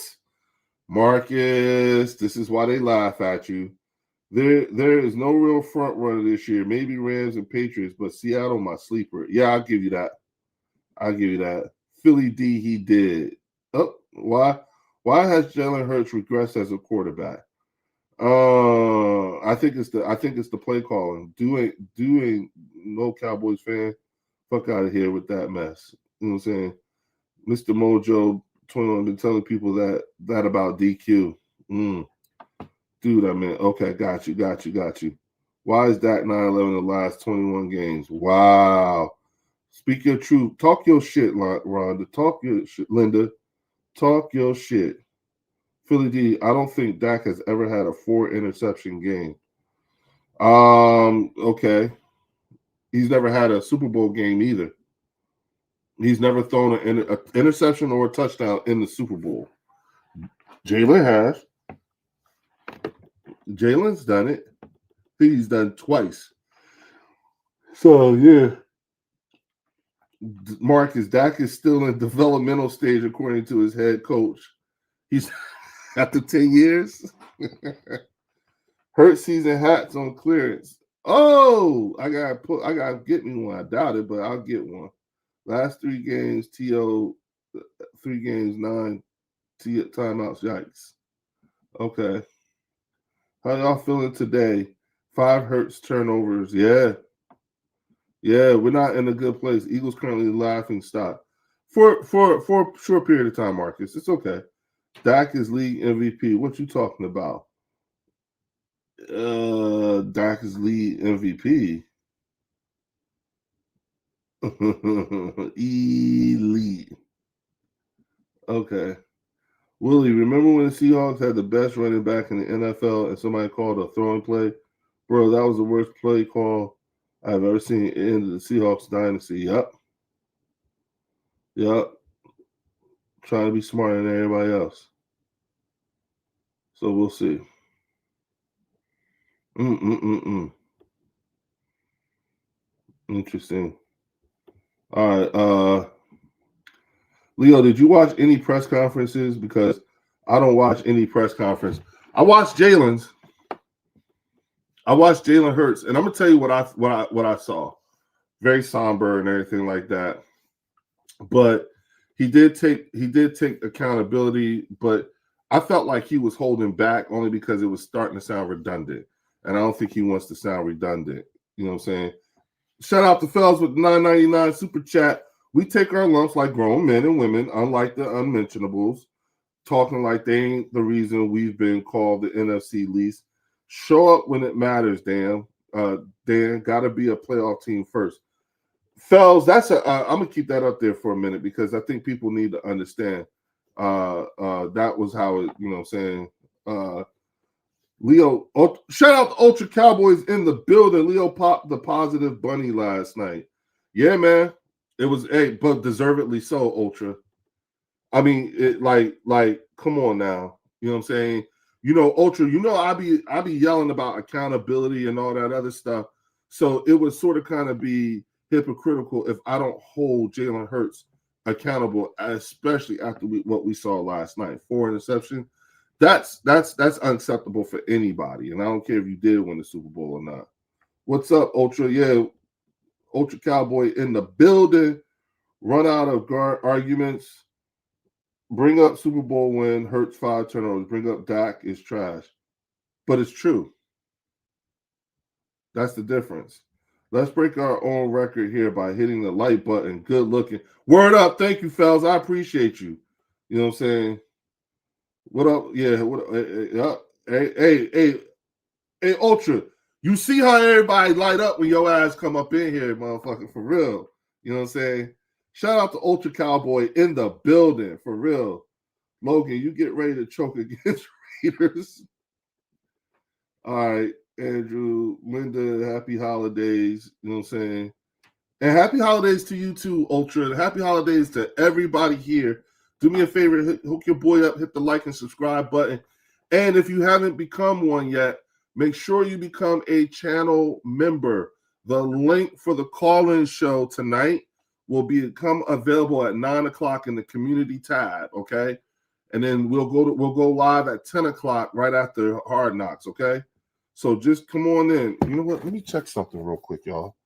Marcus, this is why they laugh at you. There is no real front runner this year. Maybe Rams and Patriots, but Seattle, my sleeper. Yeah, I'll give you that. Philly D, he did. Oh, why? Why has Jalen Hurts regressed as a quarterback? I think it's the play calling. Doing no Cowboys fan. Fuck out of here with that mess. You know what I'm saying? Mr. Mojo 21 been telling people that about DQ. Dude, I mean, okay, got you. Why is Dak 9-11 the last 21 games? Wow. Speak your truth. Talk your shit, Rhonda. Talk your shit, Linda. Talk your shit. Philly D, I don't think Dak has ever had a 4-interception game. Okay. He's never had a Super Bowl game either. He's never thrown an interception or a touchdown in the Super Bowl. Jalen has. Jalen's done it. I think he's done twice. So, yeah. Marcus, Dak is still in developmental stage according to his head coach. He's after 10 years. Hurt season hats on clearance. Oh, I gotta get me one. I doubt it, but I'll get one. Last 3 games, TO 3 games, 9 timeouts. Yikes. Okay. How y'all feeling today? 5 Hurts turnovers. Yeah, we're not in a good place. Eagles currently laughing stock for a short period of time, Marcus. It's okay. Dak is league MVP. What you talking about? Dak is league MVP. Elite. Okay. Willie, remember when the Seahawks had the best running back in the NFL and somebody called a throwing play? Bro, that was the worst play call I've ever seen in the Seahawks dynasty. Yep. Trying to be smarter than everybody else. So we'll see. Interesting. All right. Leo, did you watch any press conferences? Because I don't watch any press conference. I watched Jalen Hurts, and I'm gonna tell you what I saw. Very somber and everything like that. But he did take accountability, but I felt like he was holding back only because it was starting to sound redundant. And I don't think he wants to sound redundant. You know what I'm saying? Shout out to Fells with $9.99 super chat. We take our lumps like grown men and women, unlike the unmentionables, talking like they ain't the reason we've been called the NFC least. Show up when it matters, Dan. Dan, got to be a playoff team first. Fells, I'm gonna keep that up there for a minute because I think people need to understand. That was how it, you know what I'm saying. Leo, shout out to Ultra Cowboys in the building. Leo popped the positive bunny last night. Yeah, man. It was but deservedly so, Ultra. I mean, it like, come on now. You know what I'm saying? You know, Ultra, you know, I be yelling about accountability and all that other stuff. So it would sort of kind of be hypocritical if I don't hold Jalen Hurts accountable, especially after what we saw last night. 4 interception. That's unacceptable for anybody. And I don't care if you did win the Super Bowl or not. What's up, Ultra? Yeah, Ultra Cowboy in the building. Run out of arguments. Bring up Super Bowl win, Hurts 5 turnovers. Bring up Dak is trash. But it's true. That's the difference. Let's break our own record here by hitting the like button. Good looking. Word up. Thank you, fellas. I appreciate you. You know what I'm saying? What up? Yeah. What up? Hey, Ultra. You see how everybody light up when your ass come up in here, motherfucker, for real. You know what I'm saying? Shout out to Ultra Cowboy in the building, for real. Logan, you get ready to choke against Raiders. All right, Andrew, Linda, happy holidays. You know what I'm saying? And happy holidays to you too, Ultra. And happy holidays to everybody here. Do me a favor, hook your boy up, hit the like and subscribe button. And if you haven't become one yet, make sure you become a channel member. The link for the call-in show tonight will become available at 9 o'clock in the community tab, okay? And then we'll go live at 10 o'clock right after Hard Knocks, okay? So just come on in. You know what? Let me check something real quick, y'all.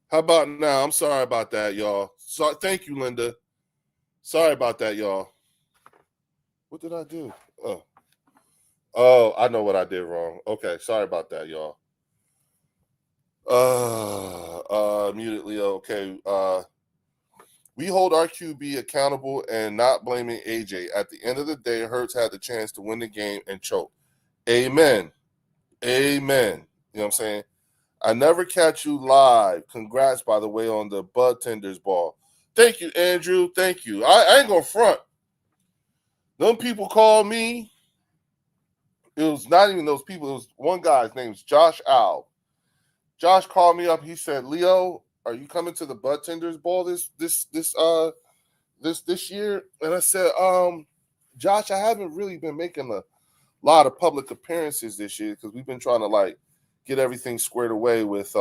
How about now? I'm sorry about that, y'all. So thank you, Linda. Sorry about that, y'all. What did I do? Oh, I know what I did wrong. Okay, sorry about that, y'all. Muted Leo. Okay. We hold our QB accountable and not blaming AJ. At the end of the day, Hurts had the chance to win the game and choke. Amen. Amen. You know what I'm saying? I never catch you live. Congrats, by the way, on the Bud Tenders ball. Thank you, Andrew. Thank you. I ain't gonna front. Them people called me. It was not even those people. It was one guy. His name's Josh Al. Josh called me up. He said, "Leo, are you coming to the Bud Tenders Ball this year?" And I said, Josh, I haven't really been making a lot of public appearances this year because we've been trying to like get everything squared away with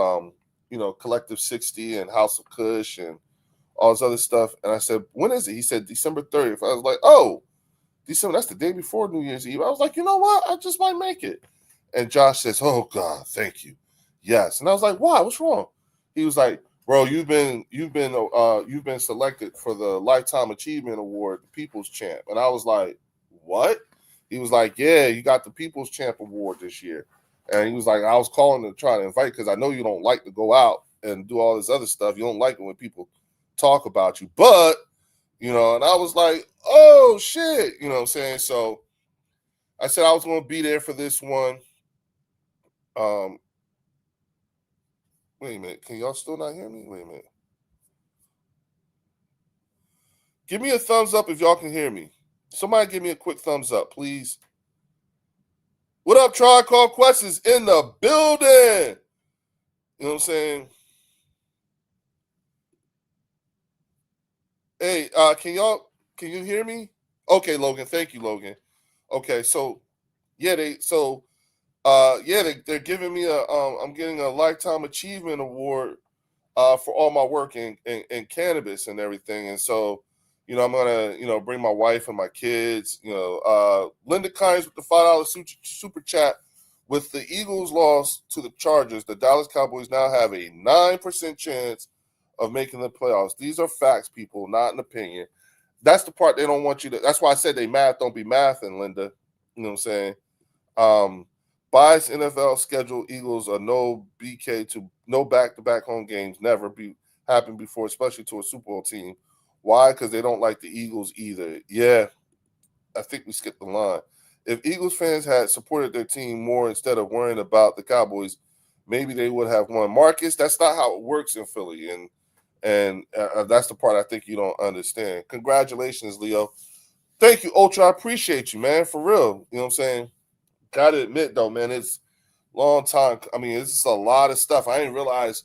Collective 60 and House of Kush and all this other stuff. And I said, when is it? He said December 30th. I was like, oh, December, that's the day before New Year's Eve. I was like, you know what? I just might make it. And Josh says, oh God, thank you. Yes. And I was like, why? What's wrong? He was like, bro, you've been selected for the Lifetime Achievement Award, the People's Champ. And I was like, what? He was like, yeah, you got the People's Champ Award this year. And he was like, I was calling to try to invite because I know you don't like to go out and do all this other stuff. You don't like it when people talk about you. But, and I was like, oh, shit. You know what I'm saying? So I said I was going to be there for this one. Wait a minute. Can y'all still not hear me? Wait a minute. Give me a thumbs up if y'all can hear me. Somebody give me a quick thumbs up, please. What up, Tribe Called Quest is in the building. You know what I'm saying? Hey, can you hear me? Okay, Logan. Thank you, Logan. Okay, so they're giving me I'm getting a Lifetime Achievement Award for all my work in cannabis and everything. And so, I'm gonna, bring my wife and my kids. Linda Kynes with the $5 super chat. With the Eagles' loss to the Chargers, the Dallas Cowboys now have a 9% chance of making the playoffs. These are facts, people, not an opinion. That's the part they don't want you to. That's why I said they math don't be mathing, Linda. You know what I'm saying? Biased NFL schedule, Eagles are no back-to-back home games, never happened before, especially to a Super Bowl team. Why? Because they don't like the Eagles either. Yeah, I think we skipped the line. If Eagles fans had supported their team more instead of worrying about the Cowboys, maybe they would have won. Marcus, that's not how it works in Philly, and that's the part I think you don't understand. Congratulations, Leo. Thank you, Ultra. I appreciate you, man, for real. You know what I'm saying? Gotta admit, though, man, it's long time. I mean, it's just a lot of stuff. I didn't realize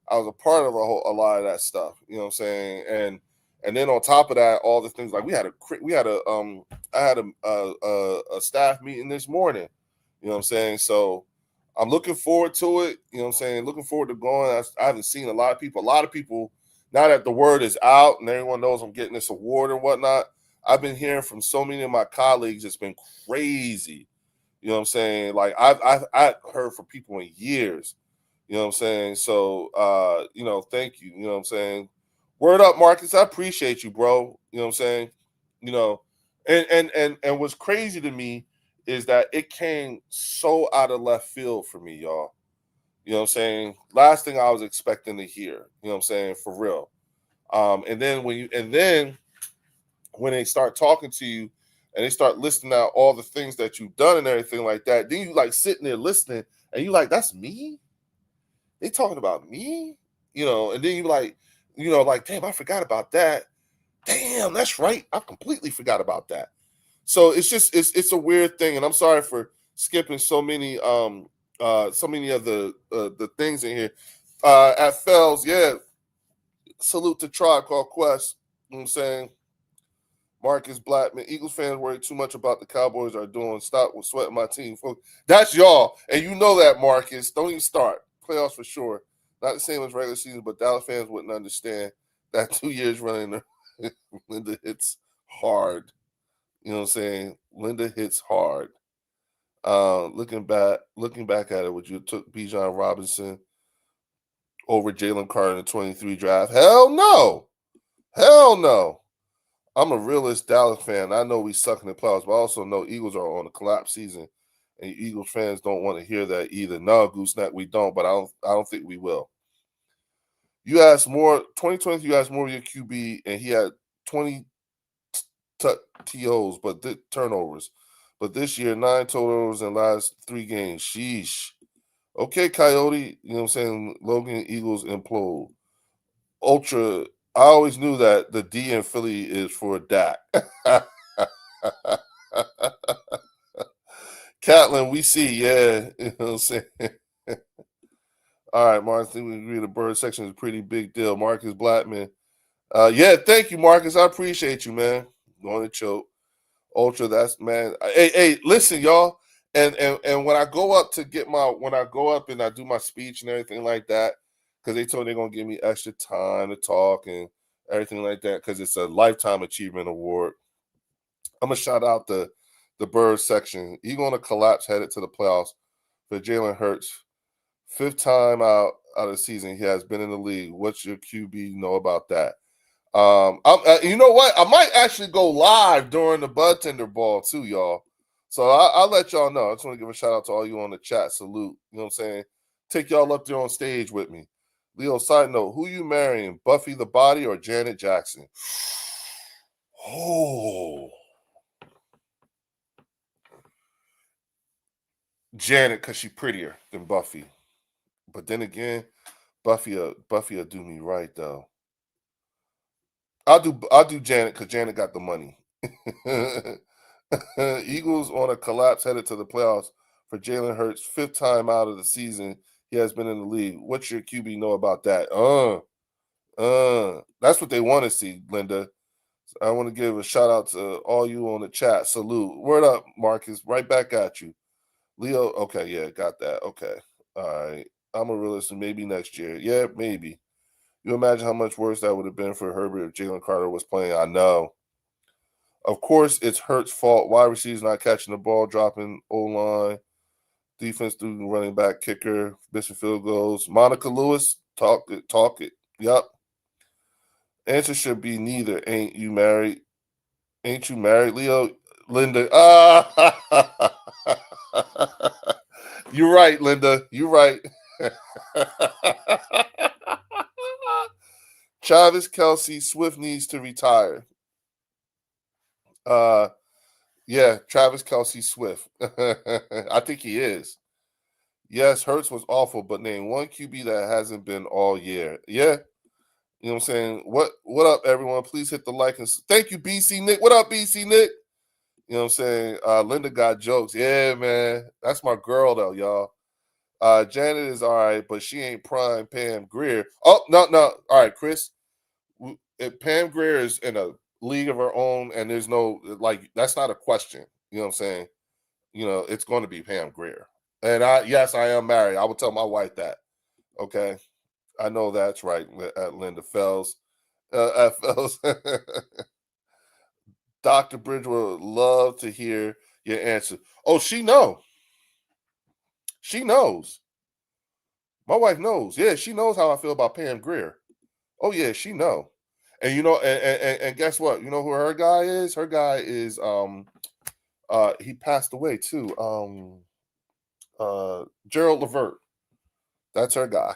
I was a part of a lot of that stuff. You know what I'm saying? And then on top of that, all the things like I had a staff meeting this morning. You know what I'm saying? So I'm looking forward to it. You know what I'm saying? Looking forward to going. I haven't seen a lot of people. Now that the word is out and everyone knows I'm getting this award and whatnot, I've been hearing from so many of my colleagues. It's been crazy. You know what I'm saying? Like I've heard from people in years. You know what I'm saying? So thank you. You know what I'm saying? Word up, Marcus. I appreciate you, bro. You know what I'm saying? You know, and what's crazy to me is that it came so out of left field for me, y'all. You know what I'm saying? Last thing I was expecting to hear. You know what I'm saying? For real. And then when they start talking to you and they start listing out all the things that you've done and everything like that, then you like sitting there listening and you like, that's me? They talking about me? And then you like, damn, I forgot about that. Damn, that's right. I completely forgot about that. So it's just it's a weird thing. And I'm sorry for skipping so many of the things in here. At Fells, yeah. Salute to Tribe Called Quest. You know what I'm saying? Marcus Blackman, Eagles fans worry too much about the Cowboys are doing. Stop with sweating my team. That's y'all. And you know that, Marcus. Don't even start. Playoffs for sure. Not the same as regular season, but Dallas fans wouldn't understand that 2 years running. Linda hits hard. You know what I'm saying? Linda hits hard. Looking back at it, would you have took Bijan Robinson over Jalen Carter in the 23 draft? Hell no. Hell no. I'm a realist Dallas fan. I know we suck in the playoffs, but I also know Eagles are on a collapse season, and Eagles fans don't want to hear that either. No, Gooseneck, we don't, but I don't think we will. You asked more 2020. You asked more of your QB, and he had 20 TOs, but turnovers. But this year, 9 turnovers in the last 3 games. Sheesh. Okay, Coyote. You know what I'm saying? Logan Eagles implode. Ultra. I always knew that the D in Philly is for Dak. Catlin, we see, yeah. You know what I'm saying? All right, Mark, I think we agree the bird section is a pretty big deal. Marcus Blackman. Yeah, thank you, Marcus. I appreciate you, man. Going to choke. Ultra, that's man. Hey, listen, y'all. And when I go up to get when I go up and I do my speech and everything like that, because they told me they're gonna give me extra time to talk and everything like that, because it's a lifetime achievement award. I'm gonna shout out the bird section. He's gonna collapse headed to the playoffs for Jalen Hurts. Fifth time out of the season he has been in the league. What's your QB know about that? You know what? I might actually go live during the Bud Tender Ball too, y'all. So I'll let y'all know. I just want to give a shout out to all you on the chat. Salute. You know what I'm saying? Take y'all up there on stage with me. Leo, side note, who you marrying? Buffy the Body or Janet Jackson? Oh, Janet, because she's prettier than Buffy. But then again, Buffy will do me right though. I'll do Janet because Janet got the money. Eagles on a collapse headed to the playoffs for Jalen Hurts, fifth time out of the season he has been in the league. What's your QB know about that? That's what they want to see, Linda. I want to give a shout out to all you on the chat. Salute. Word up, Marcus. Right back at you. Leo, okay, yeah, got that. Okay. All right. I'm a realist, maybe next year. Yeah, maybe. You imagine how much worse that would have been for Herbert if Jalen Carter was playing. I know. Of course, it's Hurts' fault. Wide receivers not catching the ball, dropping O-line. Defense through running back, kicker, missing field goals. Monica Lewis, talk it. Yup. Answer should be neither. Ain't you married? Ain't you married, Leo? Linda. You're right, Linda. You're right. Travis Kelce, Swift needs to retire. Yeah, Travis Kelce Swift. I think he is. Yes, Hurts was awful, but name one QB that hasn't been all year. Yeah. You know what I'm saying? What up, everyone? Please hit the like and thank you, BC Nick. What up, BC Nick? You know what I'm saying? Linda got jokes. Yeah, man. That's my girl though, y'all. Janet is all right, but she ain't prime Pam Grier. Oh, no. All right, Chris. If Pam Grier is in a league of her own and there's no that's not a question. You know what I'm saying? You know, it's going to be Pam Grier. And yes, I am married. I would tell my wife that. Okay. I know that's right, Linda Fells. Fells. Dr. Bridge would love to hear your answer. Oh, she know. She knows. My wife knows. Yeah, she knows how I feel about Pam Grier. Oh yeah, she know. And you know, and guess what? You know who her guy is? Her guy is he passed away too. Gerald Levert. That's her guy.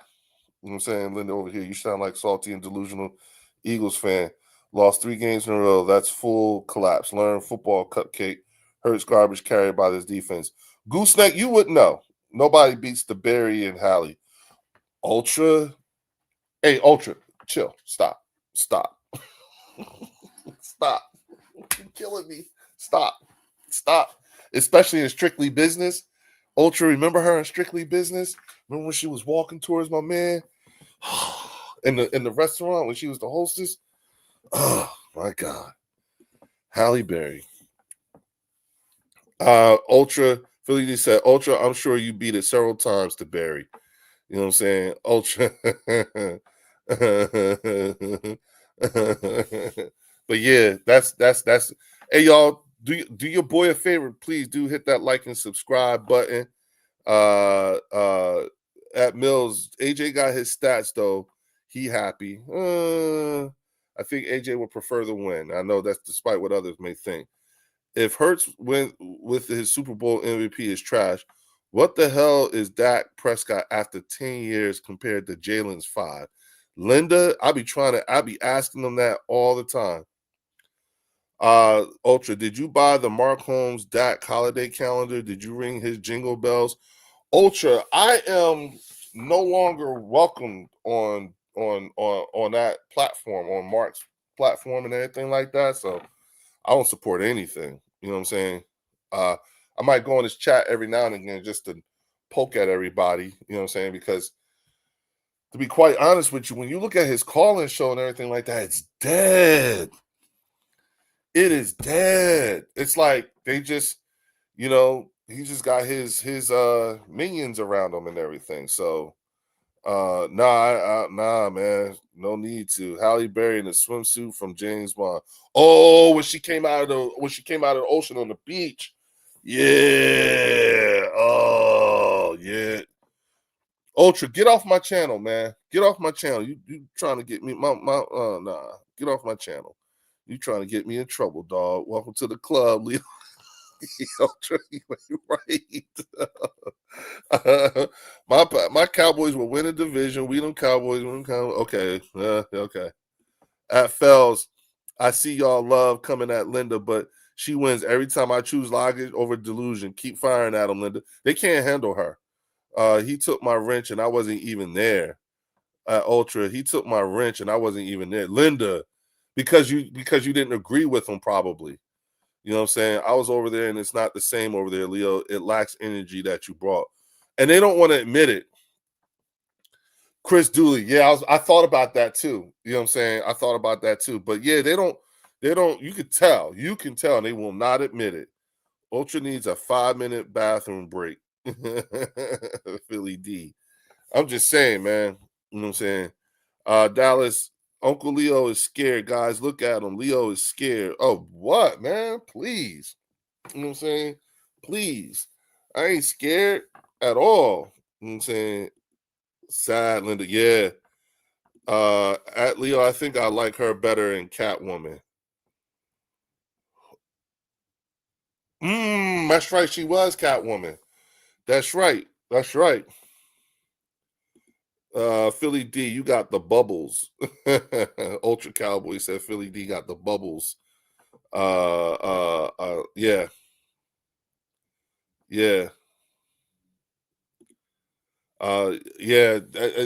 You know what I'm saying? Linda over here, you sound like salty and delusional Eagles fan. Lost 3 games in a row. That's full collapse. Learn football cupcake. Hurts garbage carried by this defense. Gooseneck, you wouldn't know. Nobody beats the Barry and Hallie. Ultra. Hey, Ultra, chill. Stop. Stop. Stop. You're killing me. Stop. Stop. Especially in Strictly Business. Ultra, remember her in Strictly Business? Remember when she was walking towards my man? in the restaurant when she was the hostess. Oh my God. Halle Berry. Ultra Philly D said, Ultra, I'm sure you beat it several times to Barry. You know what I'm saying? Ultra. But yeah, that's hey y'all, do your boy a favor. Please do hit that like and subscribe button. At Mills, AJ got his stats though. He happy. I think AJ would prefer the win. I know that's despite what others may think. If Hurts went with his Super Bowl MVP is trash, what the hell is Dak Prescott after 10 years compared to Jalen's 5? Linda, I be asking them that all the time. Ultra, did you buy the Mark Holmes Dak holiday calendar? Did you ring his jingle bells? Ultra, I am no longer welcome on that platform, on Mark's platform and everything like that. So I don't support anything. You know what I'm saying? I might go in his chat every now and again just to poke at everybody. You know what I'm saying? Because to be quite honest with you, when you look at his call-in show and everything like that, it's dead. It is dead. It's like they just, he just got his minions around him and everything. So nah, man, no need to. Halle Berry in a swimsuit from James Bond. Oh, when she came out of the ocean on the beach. Yeah. Oh, yeah. Ultra, get off my channel, man. Get off my channel. You trying to get me nah. Get off my channel. You trying to get me in trouble, dog. Welcome to the club, Leo. Ultra, right. My Cowboys will win a division. We them Cowboys. Okay. Okay. At Fells, I see y'all love coming at Linda, but she wins every time I choose logic over delusion. Keep firing at them, Linda. They can't handle her. He took my wrench and I wasn't even there. At Ultra, he took my wrench and I wasn't even there. Linda, because you didn't agree with him, probably. You know what I'm saying? I was over there and it's not the same over there, Leo. It lacks energy that you brought. And they don't want to admit it. Chris Dooley, yeah, I thought about that too. You know what I'm saying? I thought about that too. But yeah, they don't, you can tell, and they will not admit it. Ultra needs a 5-minute bathroom break. Philly D. I'm just saying, man. You know what I'm saying? Dallas, Uncle Leo is scared, guys. Look at him. Leo is scared. Oh, what, man? Please. You know what I'm saying? Please. I ain't scared at all. You know what I'm saying? Sad, Linda. Yeah. At Leo, I think I like her better in Catwoman. That's right. She was Catwoman. That's right. That's right. Philly D, you got the bubbles. Ultra Cowboy said Philly D got the bubbles. Yeah. Yeah. Yeah.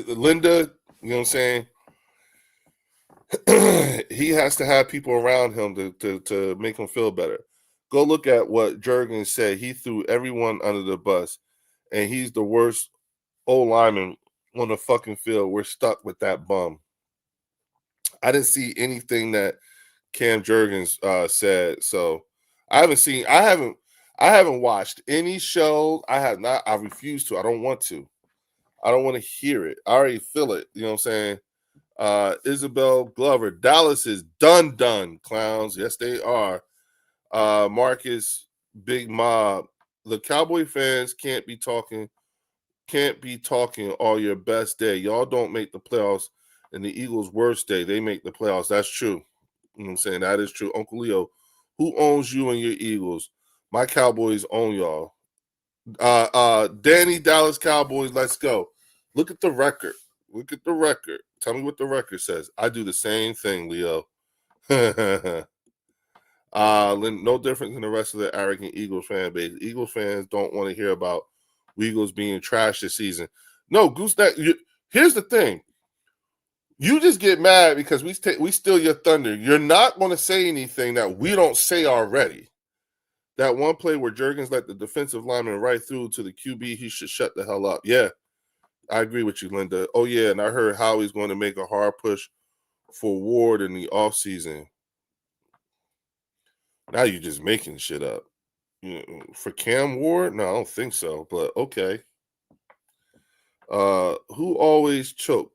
Linda, you know what I'm saying? He has to have people around him to make him feel better. Go look at what Jurgen said. He threw everyone under the bus, and he's the worst old lineman on the fucking field. We're stuck with that bum. I didn't see anything that Cam Jurgens said. So I haven't watched any show. I have not. I refuse to. I don't want to. I don't want to hear it. I already feel it. You know what I'm saying? Isabel Glover, Dallas is done, clowns. Yes, they are. Marcus, Big Mob. The Cowboy fans can't be talking all your best day. Y'all don't make the playoffs, and the Eagles' worst day, they make the playoffs. That's true. You know what I'm saying? That is true. Uncle Leo, who owns you and your Eagles? My Cowboys own y'all. Danny, Dallas Cowboys, let's go. Look at the record. Look at the record. Tell me what the record says. I do the same thing, Leo. No different than the rest of the arrogant Eagles fan base. Eagles fans don't want to hear about Eagles being trashed this season. No, here's the thing. You just get mad because we steal your thunder. You're not going to say anything that we don't say already. That one play where Jurgens let the defensive lineman right through to the QB, he should shut the hell up. Yeah, I agree with you, Linda. Oh, yeah, and I heard Howie's going to make a hard push for Ward in the offseason. Now you're just making shit up. For Cam Ward? No, I don't think so, but okay. Who always choke?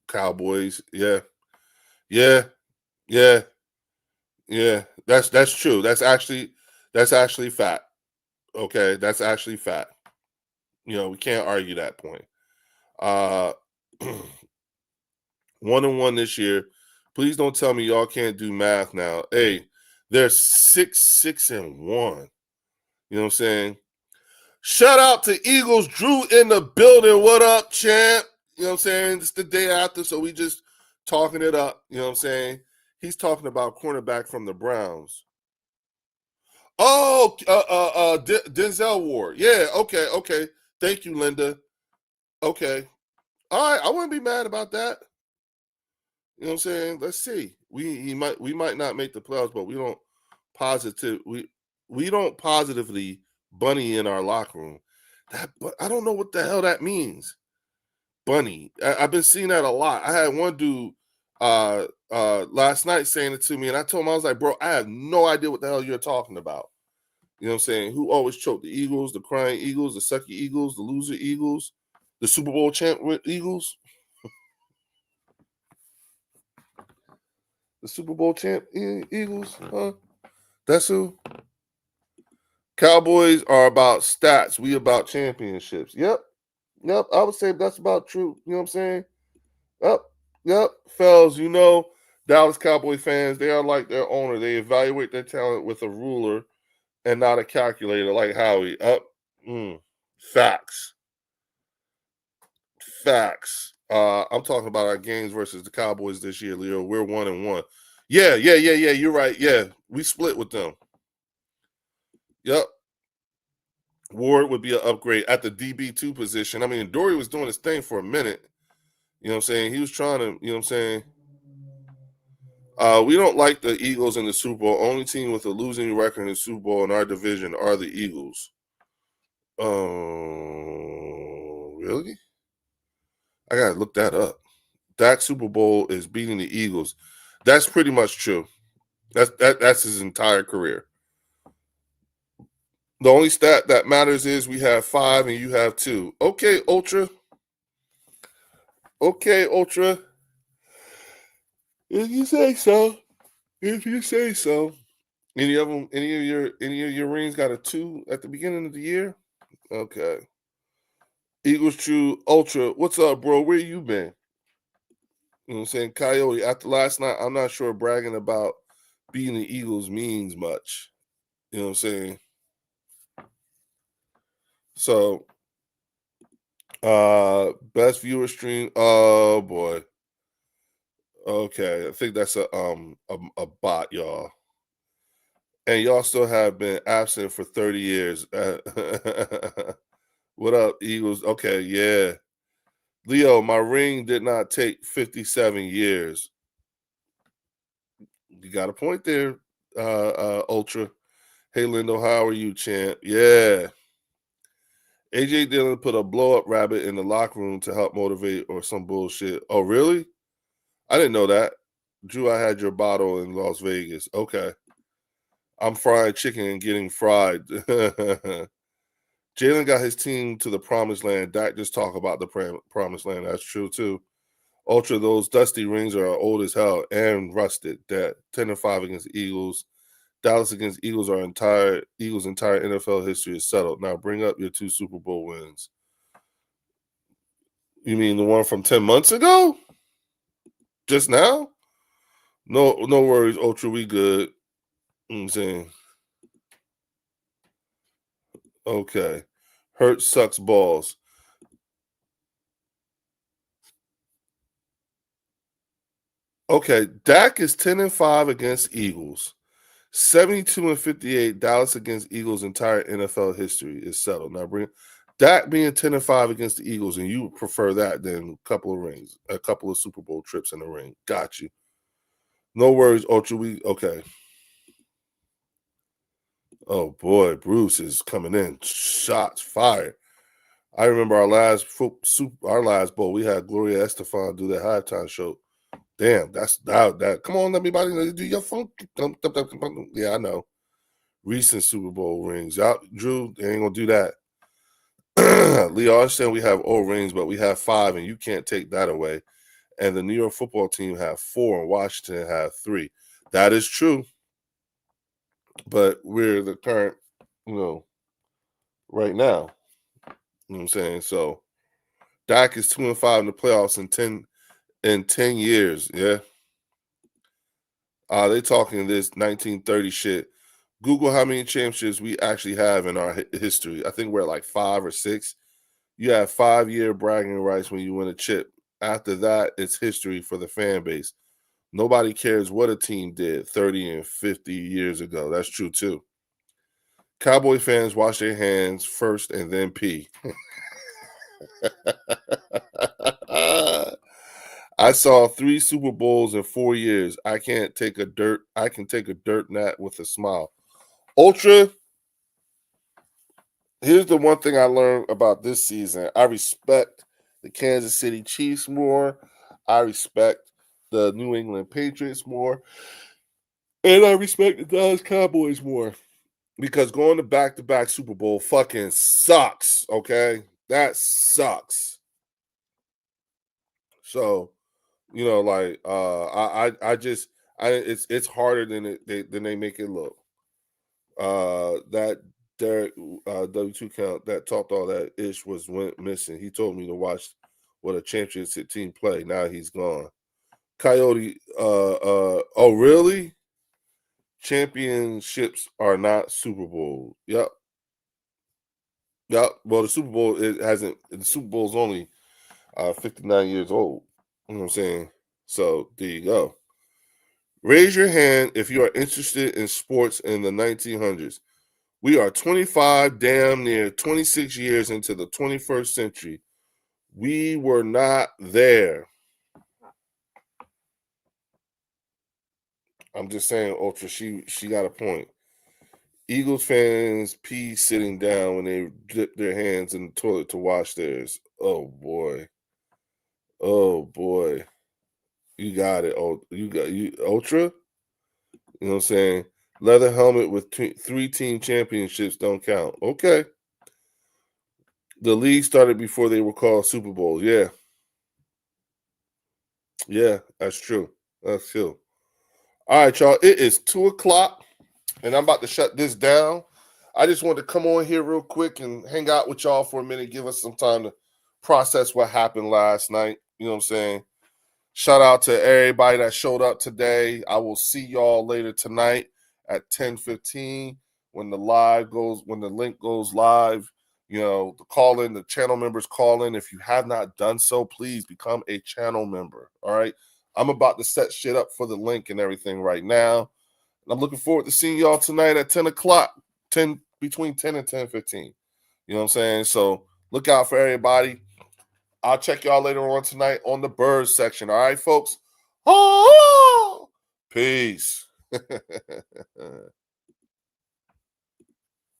Cowboys. Yeah. Yeah. Yeah. Yeah. That's true. That's actually fact. Okay. That's actually fact. We can't argue that point. 1-1 this year. Please don't tell me y'all can't do math now. Hey, they're 6-1. You know what I'm saying? Shout out to Eagles. Drew in the building. What up, champ? You know what I'm saying? It's the day after, so we just talking it up. You know what I'm saying? He's talking about cornerback from the Browns. Oh, Denzel Ward. Yeah, okay. Thank you, Linda. Okay. All right, I wouldn't be mad about that. You know what I'm saying? Let's see. We might not make the playoffs, but we don't We don't positively bunny in our locker room. But I don't know what the hell that means. Bunny. I've been seeing that a lot. I had one dude last night saying it to me, and I told him, I was like, bro, I have no idea what the hell you're talking about. You know what I'm saying? Who always choke? The Eagles, the crying Eagles, the sucky Eagles, the loser Eagles, the Super Bowl champ Eagles, the Super Bowl champ Eagles, huh? That's who. Cowboys are about stats. We about championships. Yep. Yep. I would say that's about true. You know what I'm saying? Yep. Yep. Fellas, you know, Dallas Cowboy fans, they are like their owner. They evaluate their talent with a ruler and not a calculator like Howie. Up. Facts. Facts. I'm talking about our games versus the Cowboys this year, Leo. We're 1-1. Yeah. You're right. Yeah. We split with them. Yep. Ward would be an upgrade at the DB2 position. I mean, Dory was doing his thing for a minute. You know what I'm saying? He was trying to, you know what I'm saying? We don't like the Eagles in the Super Bowl. Only team with a losing record in the Super Bowl in our division are the Eagles. Really? I gotta look that up. That Super Bowl is beating the Eagles. That's pretty much true. That's his entire career. The only stat that matters is we have 5 and you have 2. Okay, Ultra. Okay, Ultra. If you say so. If you say so. Any of them? Any of your rings got a 2 at the beginning of the year? Okay. Eagles True Ultra. What's up, bro? Where you been? You know what I'm saying? Coyote, after last night, I'm not sure bragging about beating the Eagles means much. You know what I'm saying? So, best viewer stream. Oh boy. Okay, I think that's a bot, y'all. And y'all still have been absent for 30 years. What up, Eagles? Okay, yeah. Leo, my ring did not take 57 years. You got a point there, Ultra. Hey, Lindo, how are you, champ? Yeah. AJ Dillon put a blow up rabbit in the locker room to help motivate or some bullshit. Oh, really? I didn't know that. Drew, I had your bottle in Las Vegas. Okay. I'm frying chicken and getting fried. Jalen got his team to the promised land. Dak just talk about the promised land. That's true, too. Ultra, those dusty rings are old as hell and rusted. That 10-5 against the Eagles. Dallas against Eagles Eagles' entire NFL history is settled. Now bring up your 2 Super Bowl wins. You mean the one from 10 months ago? Just now? No worries, Ultra. We good. You know what I'm saying? Okay. Hurt sucks balls. Okay, Dak is 10-5 against Eagles. 72-58 Dallas against Eagles' entire NFL history is settled. Now bring Dak being 10-5 against the Eagles, and you prefer that than a couple of rings, a couple of Super Bowl trips in the ring. Got you. No worries, Ultra. Okay. Oh boy, Bruce is coming in. Shots fired. I remember our last bowl. We had Gloria Estefan do that halftime show. Damn, that's that. Come on, everybody, do your funk. Yeah, I know. Recent Super Bowl rings. Y'all, Drew, they ain't gonna do that. Leo, I understand we have old rings, but we have 5, and you can't take that away. And the New York football team have 4, and Washington have 3. That is true. But we're the current, right now. You know what I'm saying? So Dak is 2-5 in the playoffs in 10 years. Yeah. They talking this 1930 shit. Google how many championships we actually have in our history. I think we're at like 5 or 6. You have 5-year bragging rights when you win a chip. After that, it's history for the fan base. Nobody cares what a team did 30 and 50 years ago. That's true too. Cowboy fans wash their hands first and then pee. I saw 3 Super Bowls in 4 years. I can take a dirt nap with a smile. Ultra, here's the one thing I learned about this season. I respect the Kansas City Chiefs more. I respect the New England Patriots more. And I respect the Dallas Cowboys more. Because going to back Super Bowl fucking sucks. Okay? That sucks. So, like it's harder than they make it look. That Derek W2 count that talked all that ish went missing. He told me to watch what a championship team play. Now he's gone. Coyote, oh really? Championships are not Super Bowl. Yep. Yep. Well, the Super Bowl the Super Bowl's only 59 years old. You know what I'm saying? So there you go. Raise your hand if you are interested in sports in the 1900s. We are 25, damn near 26 years into the 21st century. We were not there. I'm just saying, Ultra, she got a point. Eagles fans pee sitting down when they dip their hands in the toilet to wash theirs. Oh boy. Oh boy. You got it. Oh, you Ultra? You know what I'm saying? Leather helmet with 3-team championships don't count. Okay. The league started before they were called Super Bowls. Yeah. Yeah, that's true. That's true. All right, y'all. It is 2:00, and I'm about to shut this down. I just wanted to come on here real quick and hang out with y'all for a minute, give us some time to process what happened last night. You know what I'm saying? Shout out to everybody that showed up today. I will see y'all later tonight at 10:15 when the link goes live. The channel members call in. If you have not done so, please become a channel member. All right. I'm about to set shit up for the link and everything right now. And I'm looking forward to seeing y'all tonight at 10:00, between 10 and 10:15. You know what I'm saying? So look out for everybody. I'll check y'all later on tonight on the birds section. All right, folks. Oh, peace.